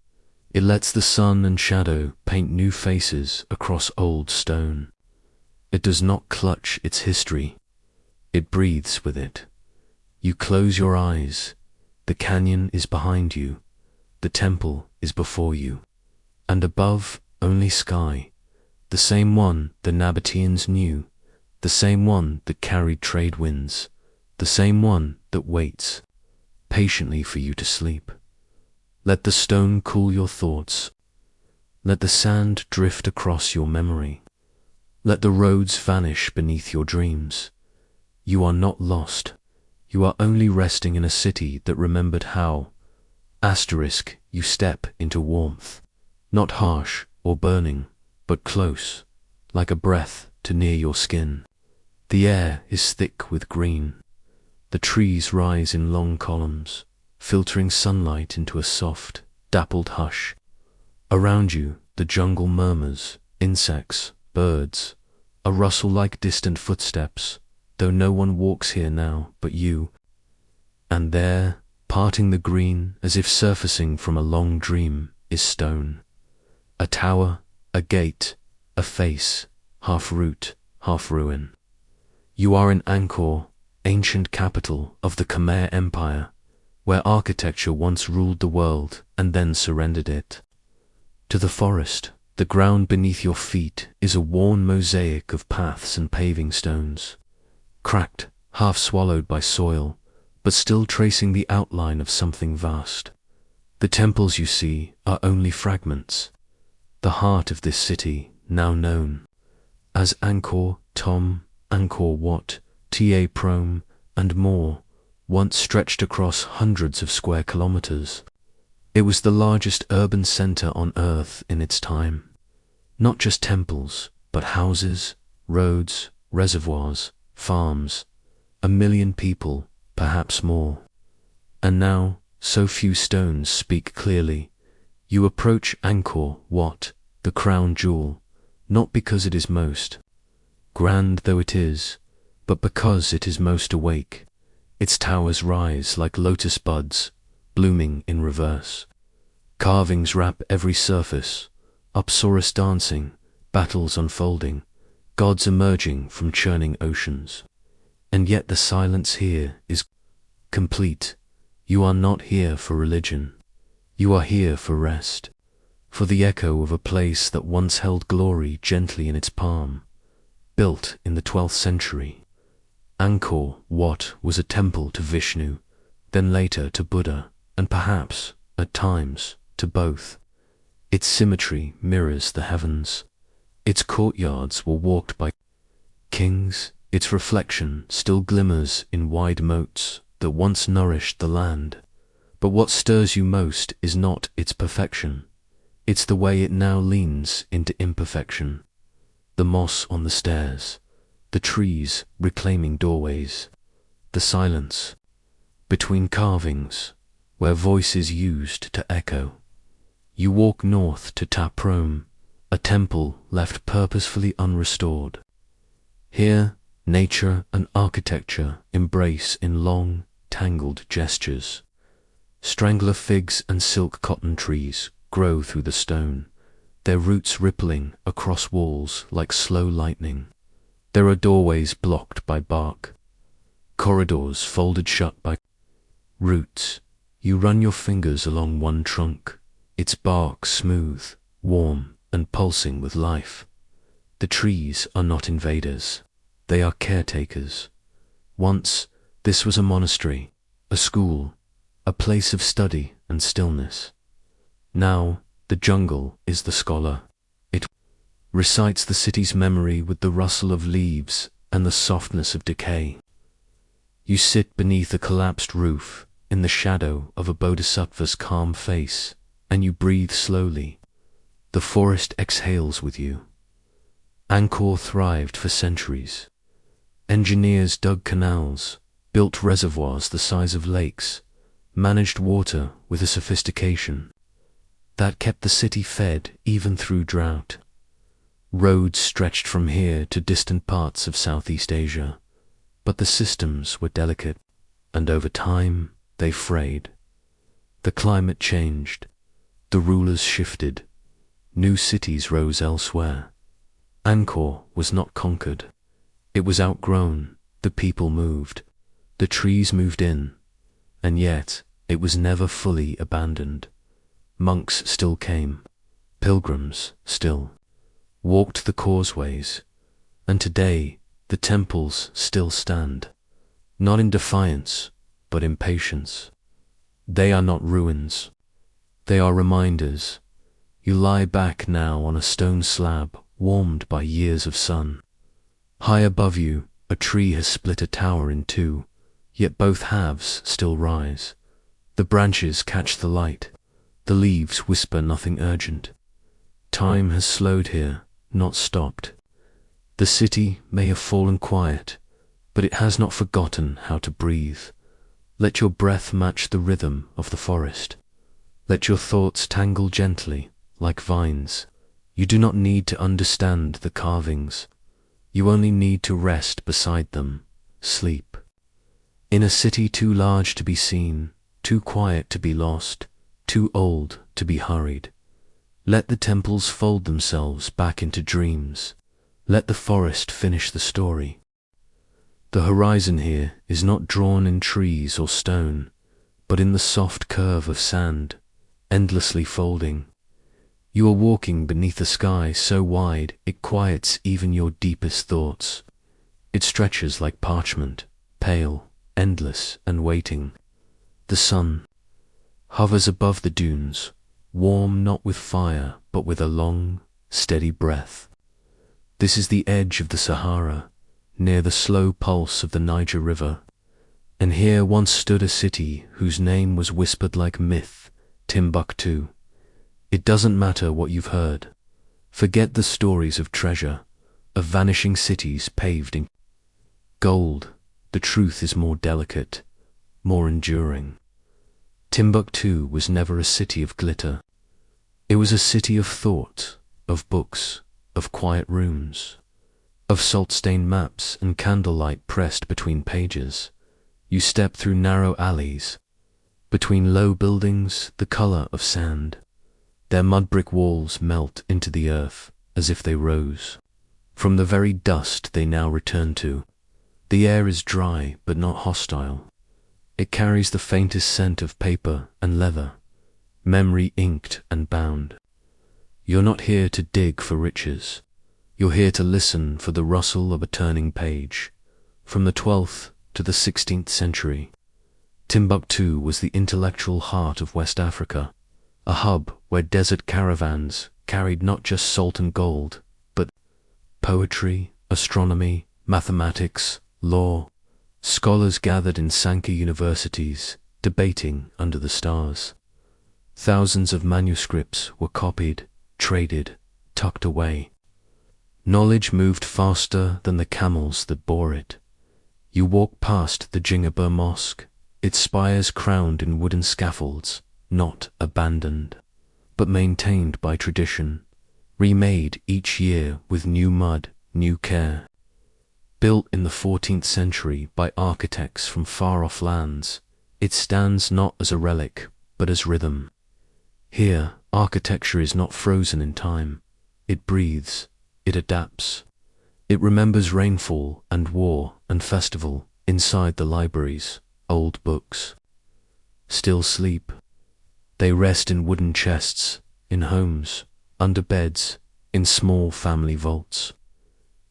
It lets the sun and shadow paint new faces across old stone. It does not clutch its history. It breathes with it. You close your eyes. The canyon is behind you. The temple is before you. And above, only sky. The same one the Nabateans knew. The same one that carried trade winds. The same one that waits patiently for you to sleep. Let the stone cool your thoughts. Let the sand drift across your memory. Let the roads vanish beneath your dreams. You are not lost. You are only resting in a city that remembered how, you step into warmth, not harsh or burning, but close, like a breath to near your skin. The air is thick with green. The trees rise in long columns, filtering sunlight into a soft, dappled hush. Around you, the jungle murmurs, insects, birds, a rustle like distant footsteps, though no one walks here now but you. And there, parting the green as if surfacing from a long dream, is stone. A tower, a gate, a face, half root, half ruin. You are in Angkor, ancient capital of the Khmer Empire, where architecture once ruled the world and then surrendered it. To the forest, the ground beneath your feet is a worn mosaic of paths and paving stones, cracked, half swallowed by soil, but still tracing the outline of something vast. The temples you see are only fragments. The heart of this city, now known as Angkor Thom, Angkor Wat, Ta Prohm, and more, once stretched across hundreds of square kilometers. It was the largest urban center on Earth in its time. Not just temples, but houses, roads, reservoirs, farms, 1 million people, perhaps more. And now, so few stones speak clearly. You approach Angkor Wat, the crown jewel, not because it is most grand though it is, but because it is most awake. Its towers rise like lotus buds, blooming in reverse. Carvings wrap every surface, Apsaras dancing, battles unfolding, gods emerging from churning oceans. And yet the silence here is complete. You are not here for religion. You are here for rest, for the echo of a place that once held glory gently in its palm. Built in the 12th century, Angkor Wat was a temple to Vishnu, then later to Buddha, and perhaps, at times, to both. Its symmetry mirrors the heavens. Its courtyards were walked by kings. Its reflection still glimmers in wide moats that once nourished the land. But what stirs you most is not its perfection. It's the way it now leans into imperfection. The moss on the stairs, the trees reclaiming doorways, the silence between carvings where voice is used to echo. You walk north to Ta Prohm, a temple left purposefully unrestored. Here, nature and architecture embrace in long, tangled gestures. Strangler figs and silk cotton trees grow through the stone, their roots rippling across walls like slow lightning. There are doorways blocked by bark, corridors folded shut by roots. You run your fingers along one trunk, its bark smooth, warm, and pulsing with life. The trees are not invaders. They are caretakers. Once, this was a monastery, a school, a place of study and stillness. Now, the jungle is the scholar. It recites the city's memory with the rustle of leaves and the softness of decay. You sit beneath a collapsed roof, in the shadow of a bodhisattva's calm face, and you breathe slowly. The forest exhales with you. Angkor thrived for centuries. Engineers dug canals, built reservoirs the size of lakes, managed water with a sophistication that kept the city fed even through drought. Roads stretched from here to distant parts of Southeast Asia, but the systems were delicate, and over time they frayed. The climate changed, the rulers shifted, new cities rose elsewhere. Angkor was not conquered. It was outgrown, the people moved, the trees moved in, and yet it was never fully abandoned. Monks still came, pilgrims still walked the causeways, and today the temples still stand, not in defiance, but in patience. They are not ruins. They are reminders. You lie back now on a stone slab, warmed by years of sun. High above you, a tree has split a tower in two, yet both halves still rise. The branches catch the light. The leaves whisper nothing urgent. Time has slowed here, not stopped. The city may have fallen quiet, but it has not forgotten how to breathe. Let your breath match the rhythm of the forest. Let your thoughts tangle gently, like vines. You do not need to understand the carvings. You only need to rest beside them, sleep. In a city too large to be seen, too quiet to be lost, too old to be hurried, let the temples fold themselves back into dreams. Let the forest finish the story. The horizon here is not drawn in trees or stone, but in the soft curve of sand, endlessly folding. You are walking beneath a sky so wide it quiets even your deepest thoughts. It stretches like parchment, pale, endless, and waiting. The sun hovers above the dunes, warm not with fire, but with a long, steady breath. This is the edge of the Sahara, near the slow pulse of the Niger River, and here once stood a city whose name was whispered like myth, Timbuktu. It doesn't matter what you've heard. Forget the stories of treasure, of vanishing cities paved in gold. The truth is more delicate, more enduring. Timbuktu was never a city of glitter. It was a city of thought, of books, of quiet rooms, of salt-stained maps and candlelight pressed between pages. You step through narrow alleys, between low buildings the color of sand. Their mud-brick walls melt into the earth as if they rose from the very dust they now return to. The air is dry but not hostile. It carries the faintest scent of paper and leather, memory inked and bound. You're not here to dig for riches. You're here to listen for the rustle of a turning page. From the 12th to the 16th century, Timbuktu was the intellectual heart of West Africa, a hub where desert caravans carried not just salt and gold, but poetry, astronomy, mathematics, law. Scholars gathered in Sanka universities, debating under the stars. Thousands of manuscripts were copied, traded, tucked away. Knowledge moved faster than the camels that bore it. You walk past the Jingabur Mosque, its spires crowned in wooden scaffolds, not abandoned, but maintained by tradition, remade each year with new mud, new care. Built in the 14th century by architects from far-off lands, it stands not as a relic, but as rhythm. Here, architecture is not frozen in time. It breathes, it adapts. It remembers rainfall and war and festival inside the libraries, old books. Still sleep. They rest in wooden chests, in homes, under beds, in small family vaults.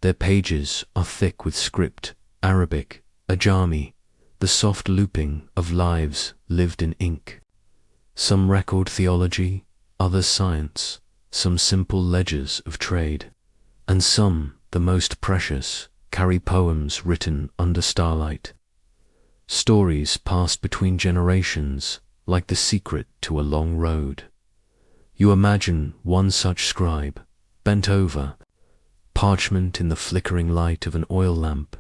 Their pages are thick with script, Arabic, Ajami, the soft looping of lives lived in ink. Some record theology, others science, some simple ledgers of trade, and some, the most precious, carry poems written under starlight. Stories passed between generations, like the secret to a long road. You imagine one such scribe, bent over, parchment in the flickering light of an oil lamp.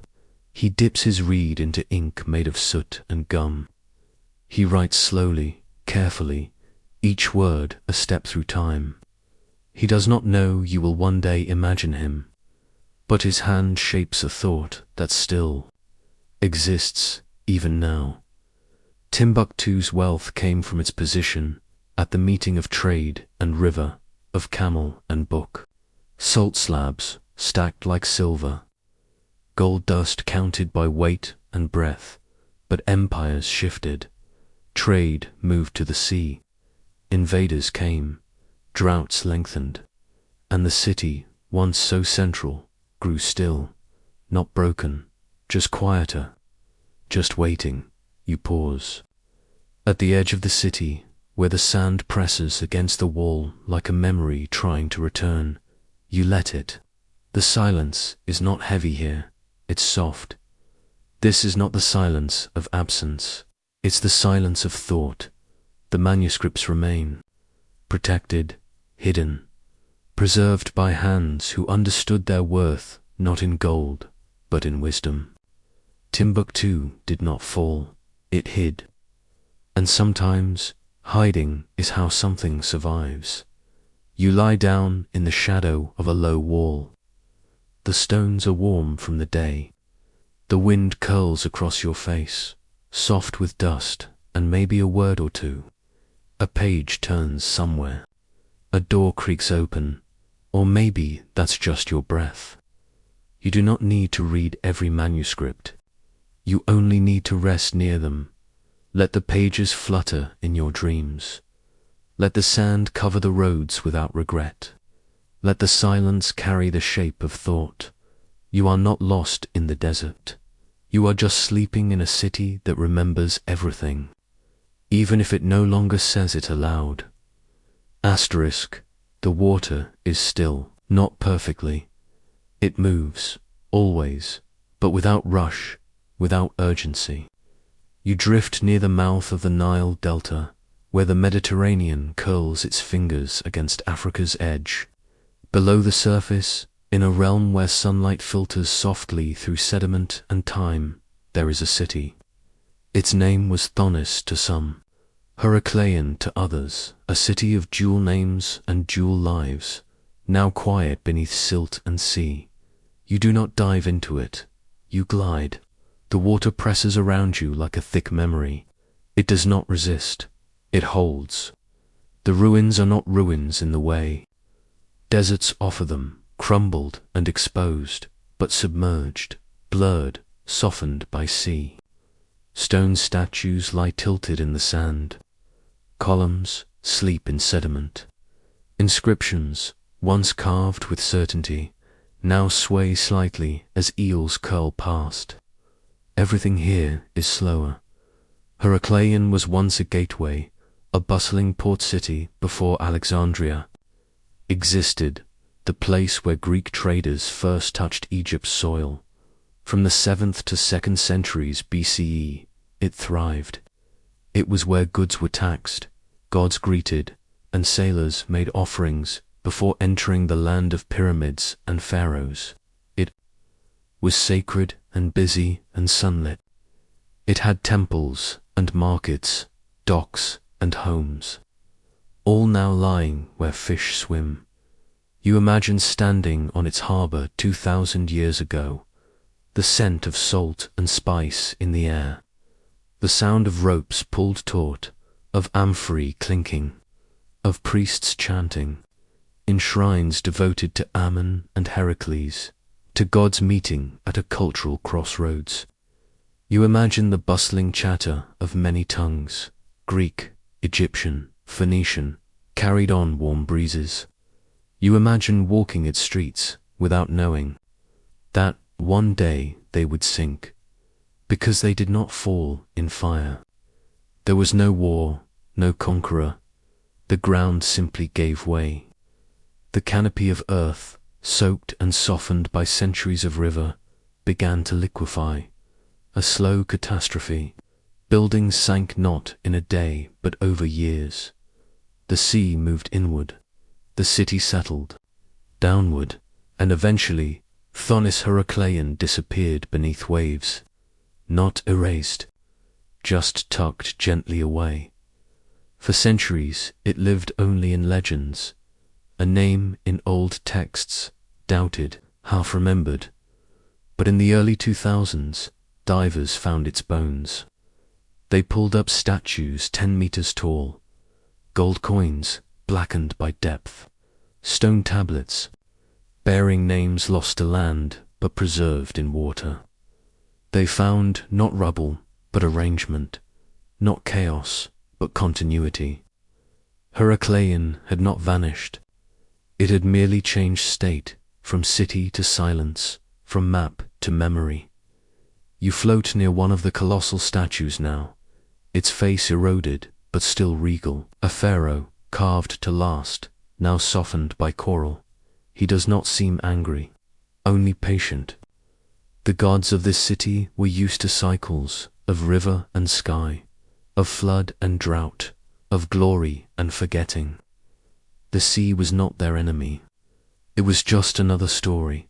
He dips his reed into ink made of soot and gum. He writes slowly, carefully, each word a step through time. He does not know you will one day imagine him, but his hand shapes a thought that still exists even now. Timbuktu's wealth came from its position at the meeting of trade and river, of camel and book. Salt slabs stacked like silver, gold dust counted by weight and breath, but empires shifted. Trade moved to the sea. Invaders came. Droughts lengthened. And the city, once so central, grew still, not broken, just quieter, just waiting. You pause. At the edge of the city, where the sand presses against the wall like a memory trying to return, you let it. The silence is not heavy here, it's soft. This is not the silence of absence, it's the silence of thought. The manuscripts remain, protected, hidden, preserved by hands who understood their worth not in gold, but in wisdom. Timbuktu did not fall, it hid. And sometimes hiding is how something survives. You lie down in the shadow of a low wall. The stones are warm from the day. The wind curls across your face, soft with dust and maybe a word or two. A page turns somewhere. A door creaks open, or maybe that's just your breath. You do not need to read every manuscript. You only need to rest near them. Let the pages flutter in your dreams. Let the sand cover the roads without regret. Let the silence carry the shape of thought. You are not lost in the desert. You are just sleeping in a city that remembers everything, even if it no longer says it aloud. Asterisk, the water is still, not perfectly. It moves, always, but without rush, without urgency. You drift near the mouth of the Nile Delta, where the Mediterranean curls its fingers against Africa's edge. Below the surface, in a realm where sunlight filters softly through sediment and time, there is a city. Its name was Thonis to some, Heracleion to others, a city of dual names and dual lives, now quiet beneath silt and sea. You do not dive into it, you glide. The water presses around you like a thick memory. It does not resist, it holds. The ruins are not ruins in the way. Deserts offer them, crumbled and exposed, but submerged, blurred, softened by sea. Stone statues lie tilted in the sand. Columns sleep in sediment. Inscriptions, once carved with certainty, now sway slightly as eels curl past. Everything here is slower. Heracleion was once a gateway, a bustling port city before Alexandria existed, the place where Greek traders first touched Egypt's soil. From the 7th to 2nd centuries BCE, it thrived. It was where goods were taxed, gods greeted, and sailors made offerings before entering the land of pyramids and pharaohs. It was sacred and busy and sunlit. It had temples and markets, docks and homes, all now lying where fish swim. You imagine standing on its harbor 2,000 years ago, the scent of salt and spice in the air, the sound of ropes pulled taut, of amphorae clinking, of priests chanting, in shrines devoted to Ammon and Heracles, to gods meeting at a cultural crossroads. You imagine the bustling chatter of many tongues, Greek, Egyptian, Phoenician, carried on warm breezes. You imagine walking its streets without knowing that one day they would sink, because they did not fall in fire. There was no war, no conqueror. The ground simply gave way. The canopy of earth, soaked and softened by centuries of river, began to liquefy. A slow catastrophe. Buildings sank not in a day, but over years. The sea moved inward, the city settled, downward, and eventually Thonis Heracleion disappeared beneath waves, not erased, just tucked gently away. For centuries it lived only in legends, a name in old texts, doubted, half remembered. But in the early 2000s, divers found its bones. They pulled up statues 10 meters tall, gold coins blackened by depth, stone tablets bearing names lost to land but preserved in water. They found not rubble but arrangement, not chaos but continuity. Heracleion had not vanished. It had merely changed state, from city to silence, from map to memory. You float near one of the colossal statues now, its face eroded but still regal, a pharaoh carved to last, now softened by coral. He does not seem angry, only patient. The gods of this city were used to cycles of river and sky, of flood and drought, of glory and forgetting. The sea was not their enemy. It was just another story.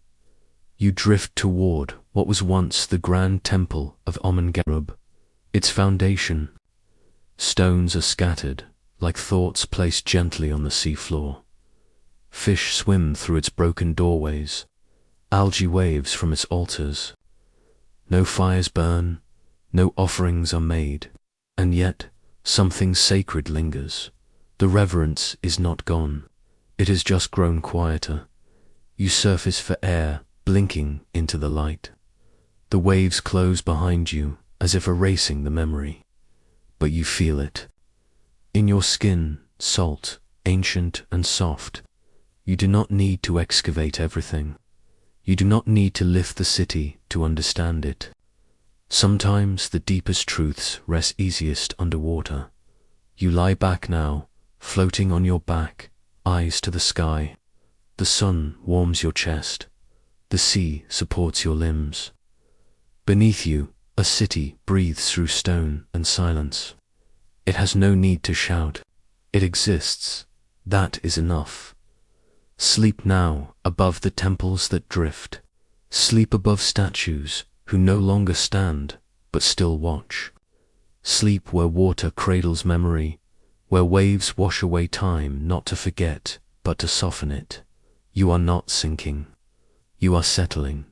You drift toward what was once the grand temple of Amun-Gareb, its foundation. Stones are scattered, like thoughts placed gently on the seafloor. Fish swim through its broken doorways, algae waves from its altars. No fires burn, no offerings are made, and yet something sacred lingers. The reverence is not gone, it has just grown quieter. You surface for air, blinking into the light. The waves close behind you as if erasing the memory, but you feel it. In your skin, salt, ancient and soft. You do not need to excavate everything. You do not need to lift the city to understand it. Sometimes the deepest truths rest easiest underwater. You lie back now, floating on your back, eyes to the sky. The sun warms your chest. The sea supports your limbs. Beneath you, a city breathes through stone and silence. It has no need to shout. It exists. That is enough. Sleep now above the temples that drift. Sleep above statues who no longer stand but still watch. Sleep where water cradles memory, where waves wash away time not to forget but to soften it. You are not sinking. You are settling.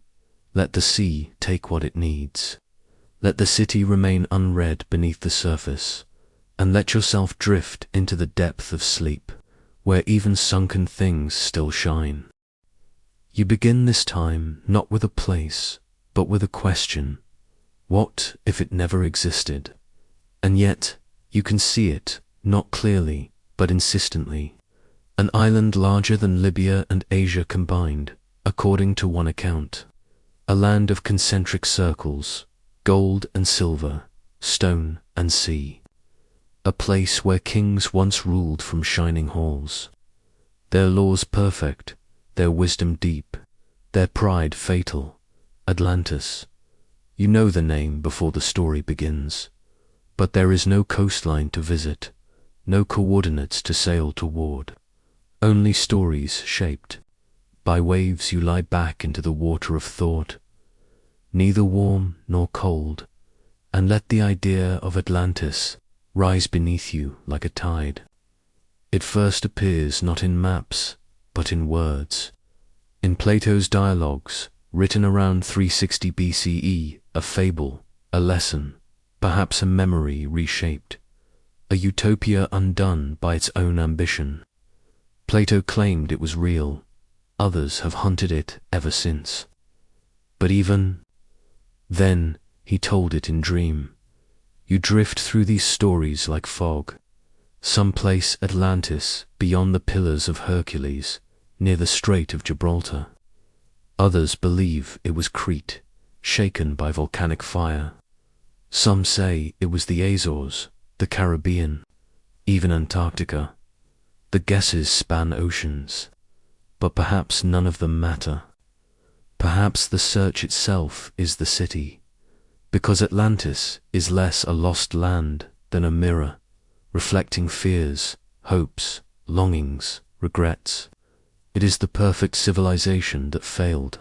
Let the sea take what it needs. Let the city remain unread beneath the surface, and let yourself drift into the depth of sleep, where even sunken things still shine. You begin this time not with a place, but with a question. What if it never existed? And yet you can see it, not clearly, but insistently. An island larger than Libya and Asia combined, according to one account. A land of concentric circles, gold and silver, stone and sea. A place where kings once ruled from shining halls. Their laws perfect, their wisdom deep, their pride fatal. Atlantis. You know the name before the story begins. But there is no coastline to visit, no coordinates to sail toward. Only stories shaped. By waves you lie back into the water of thought, neither warm nor cold, and let the idea of Atlantis rise beneath you like a tide. It first appears not in maps, but in words. In Plato's dialogues, written around 360 BCE, a fable, a lesson, perhaps a memory reshaped, a utopia undone by its own ambition. Plato claimed it was real. Others have hunted it ever since. But even then, he told it in dream. You drift through these stories like fog. Someplace Atlantis beyond the Pillars of Hercules, near the Strait of Gibraltar. Others believe it was Crete, shaken by volcanic fire. Some say it was the Azores, the Caribbean, even Antarctica. The guesses span oceans, but perhaps none of them matter. Perhaps the search itself is the city. Because Atlantis is less a lost land than a mirror, reflecting fears, hopes, longings, regrets. It is the perfect civilization that failed,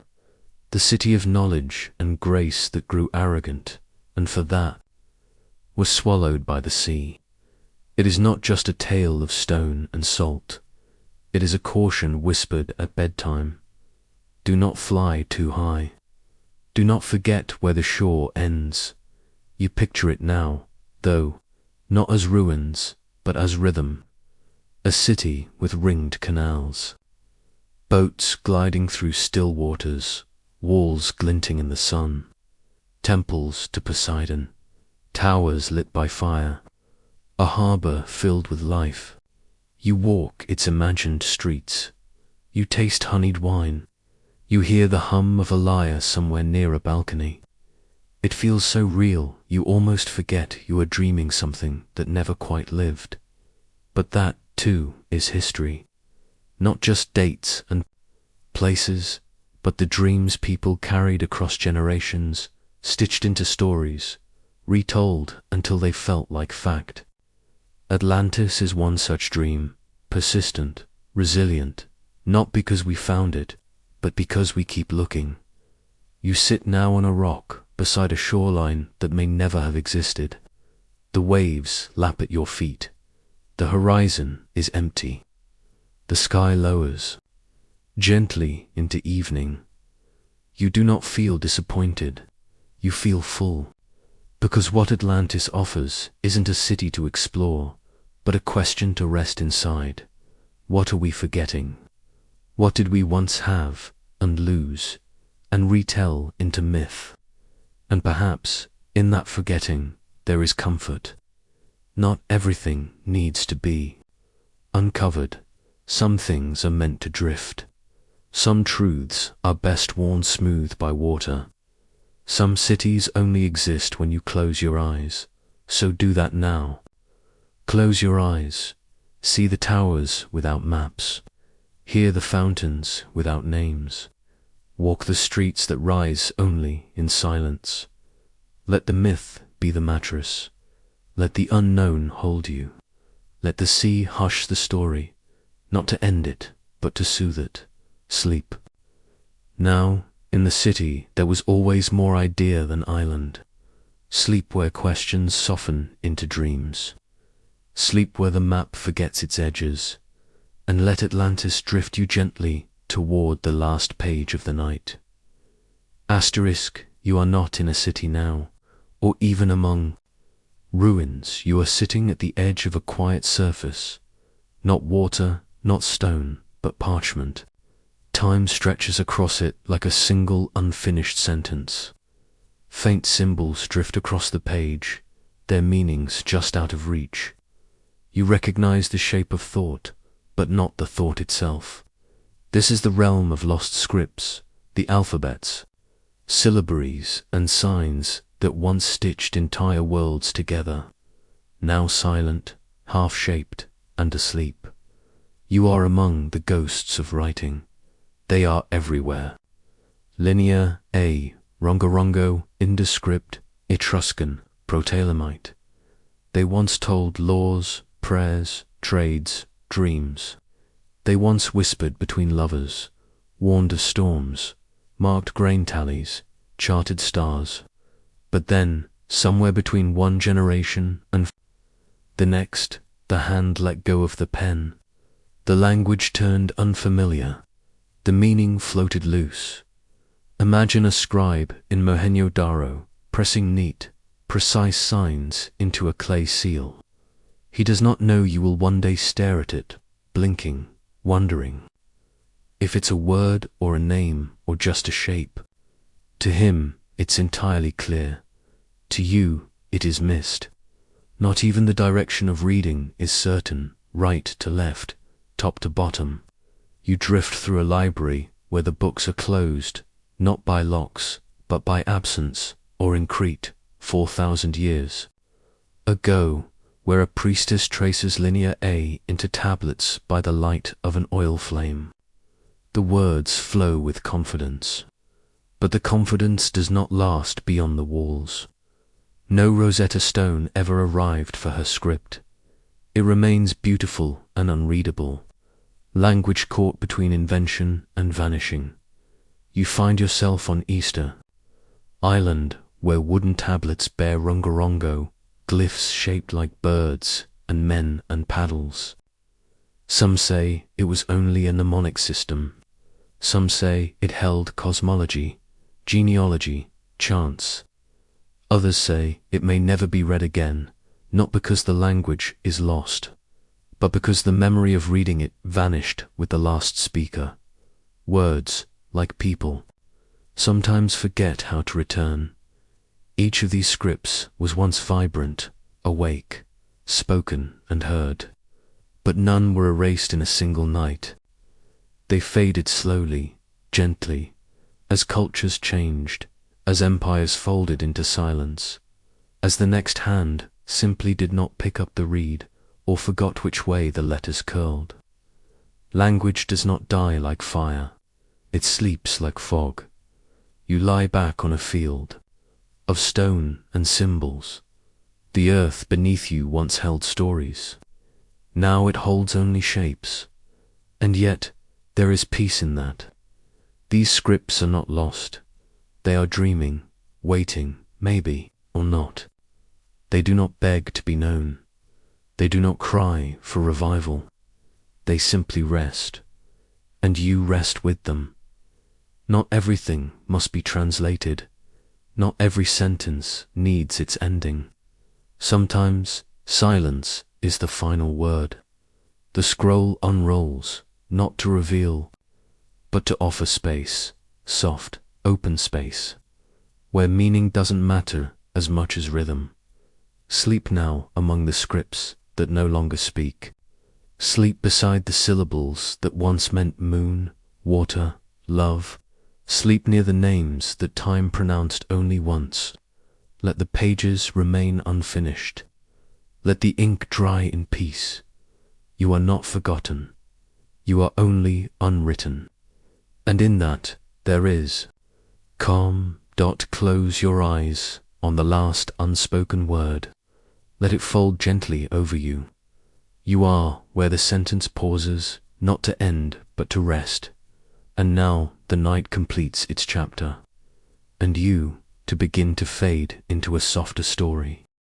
the city of knowledge and grace that grew arrogant, and for that was swallowed by the sea. It is not just a tale of stone and salt. It is a caution whispered at bedtime. Do not fly too high. Do not forget where the shore ends. You picture it now, though, not as ruins, but as rhythm. A city with ringed canals. Boats gliding through still waters, walls glinting in the sun. Temples to Poseidon, towers lit by fire. A harbor filled with life. You walk its imagined streets. You taste honeyed wine. You hear the hum of a lyre somewhere near a balcony. It feels so real, you almost forget you are dreaming something that never quite lived. But that, too, is history. Not just dates and places, but the dreams people carried across generations, stitched into stories, retold until they felt like fact. Atlantis is one such dream, persistent, resilient, not because we found it, but because we keep looking. You sit now on a rock beside a shoreline that may never have existed. The waves lap at your feet. The horizon is empty. The sky lowers gently into evening. You do not feel disappointed. You feel full. Because what Atlantis offers isn't a city to explore, but a question to rest inside. What are we forgetting? What did we once have and lose and retell into myth? And perhaps in that forgetting there is comfort. Not everything needs to be uncovered. Some things are meant to drift. Some truths are best worn smooth by water. Some cities only exist when you close your eyes, so do that now. Close your eyes, see the towers without maps, hear the fountains without names, walk the streets that rise only in silence. Let the myth be the mattress, let the unknown hold you, let the sea hush the story, not to end it, but to soothe it. Sleep. Now, in the city, there was always more idea than island. Sleep where questions soften into dreams. Sleep where the map forgets its edges, and let Atlantis drift you gently toward the last page of the night. Asterisk, you are not in a city now, or even among ruins. You are sitting at the edge of a quiet surface. Not water, not stone, but parchment. Time stretches across it like a single unfinished sentence. Faint symbols drift across the page, their meanings just out of reach. You recognize the shape of thought, but not the thought itself. This is the realm of lost scripts, the alphabets, syllabaries and signs that once stitched entire worlds together, now silent, half-shaped, and asleep. You are among the ghosts of writing. They are everywhere. Linear A, Rongorongo, Indescript, Etruscan, Protalemite. They once told laws, prayers, trades, dreams. They once whispered between lovers, warned of storms, marked grain tallies, charted stars. But then, somewhere between one generation and the next, the hand let go of the pen. The language turned unfamiliar. The meaning floated loose. Imagine a scribe in Mohenjo-Daro pressing neat, precise signs into a clay seal. He does not know you will one day stare at it, blinking, wondering if it's a word or a name or just a shape. To him, it's entirely clear. To you, it is mist. Not even the direction of reading is certain, right to left, top to bottom. You drift through a library where the books are closed, not by locks, but by absence, or in Crete, 4,000 years ago, where a priestess traces linear A into tablets by the light of an oil flame. The words flow with confidence, but the confidence does not last beyond the walls. No Rosetta Stone ever arrived for her script. It remains beautiful and unreadable, language caught between invention and vanishing. You find yourself on Easter Island, where wooden tablets bear rongorongo, glyphs shaped like birds, and men and paddles. Some say it was only a mnemonic system. Some say it held cosmology, genealogy, chance. Others say it may never be read again, not because the language is lost, but because the memory of reading it vanished with the last speaker. Words, like people, sometimes forget how to return. Each of these scripts was once vibrant, awake, spoken and heard, but none were erased in a single night. They faded slowly, gently, as cultures changed, as empires folded into silence, as the next hand simply did not pick up the reed or forgot which way the letters curled. Language does not die like fire. It sleeps like fog. You lie back on a field of stone and symbols. The earth beneath you once held stories. Now it holds only shapes. And yet there is peace in that. These scripts are not lost. They are dreaming, waiting, maybe, or not. They do not beg to be known. They do not cry for revival. They simply rest. And you rest with them. Not everything must be translated. Not every sentence needs its ending. Sometimes silence is the final word. The scroll unrolls, not to reveal, but to offer space, soft, open space, where meaning doesn't matter as much as rhythm. Sleep now among the scripts that no longer speak. Sleep beside the syllables that once meant moon, water, love. Sleep near the names that time pronounced only once. Let the pages remain unfinished. Let the ink dry in peace. You are not forgotten. You are only unwritten. And in that there is calm. Close your eyes on the last unspoken word. Let it fold gently over you. You are where the sentence pauses, not to end, but to rest. And now the night completes its chapter, and you to begin to fade into a softer story.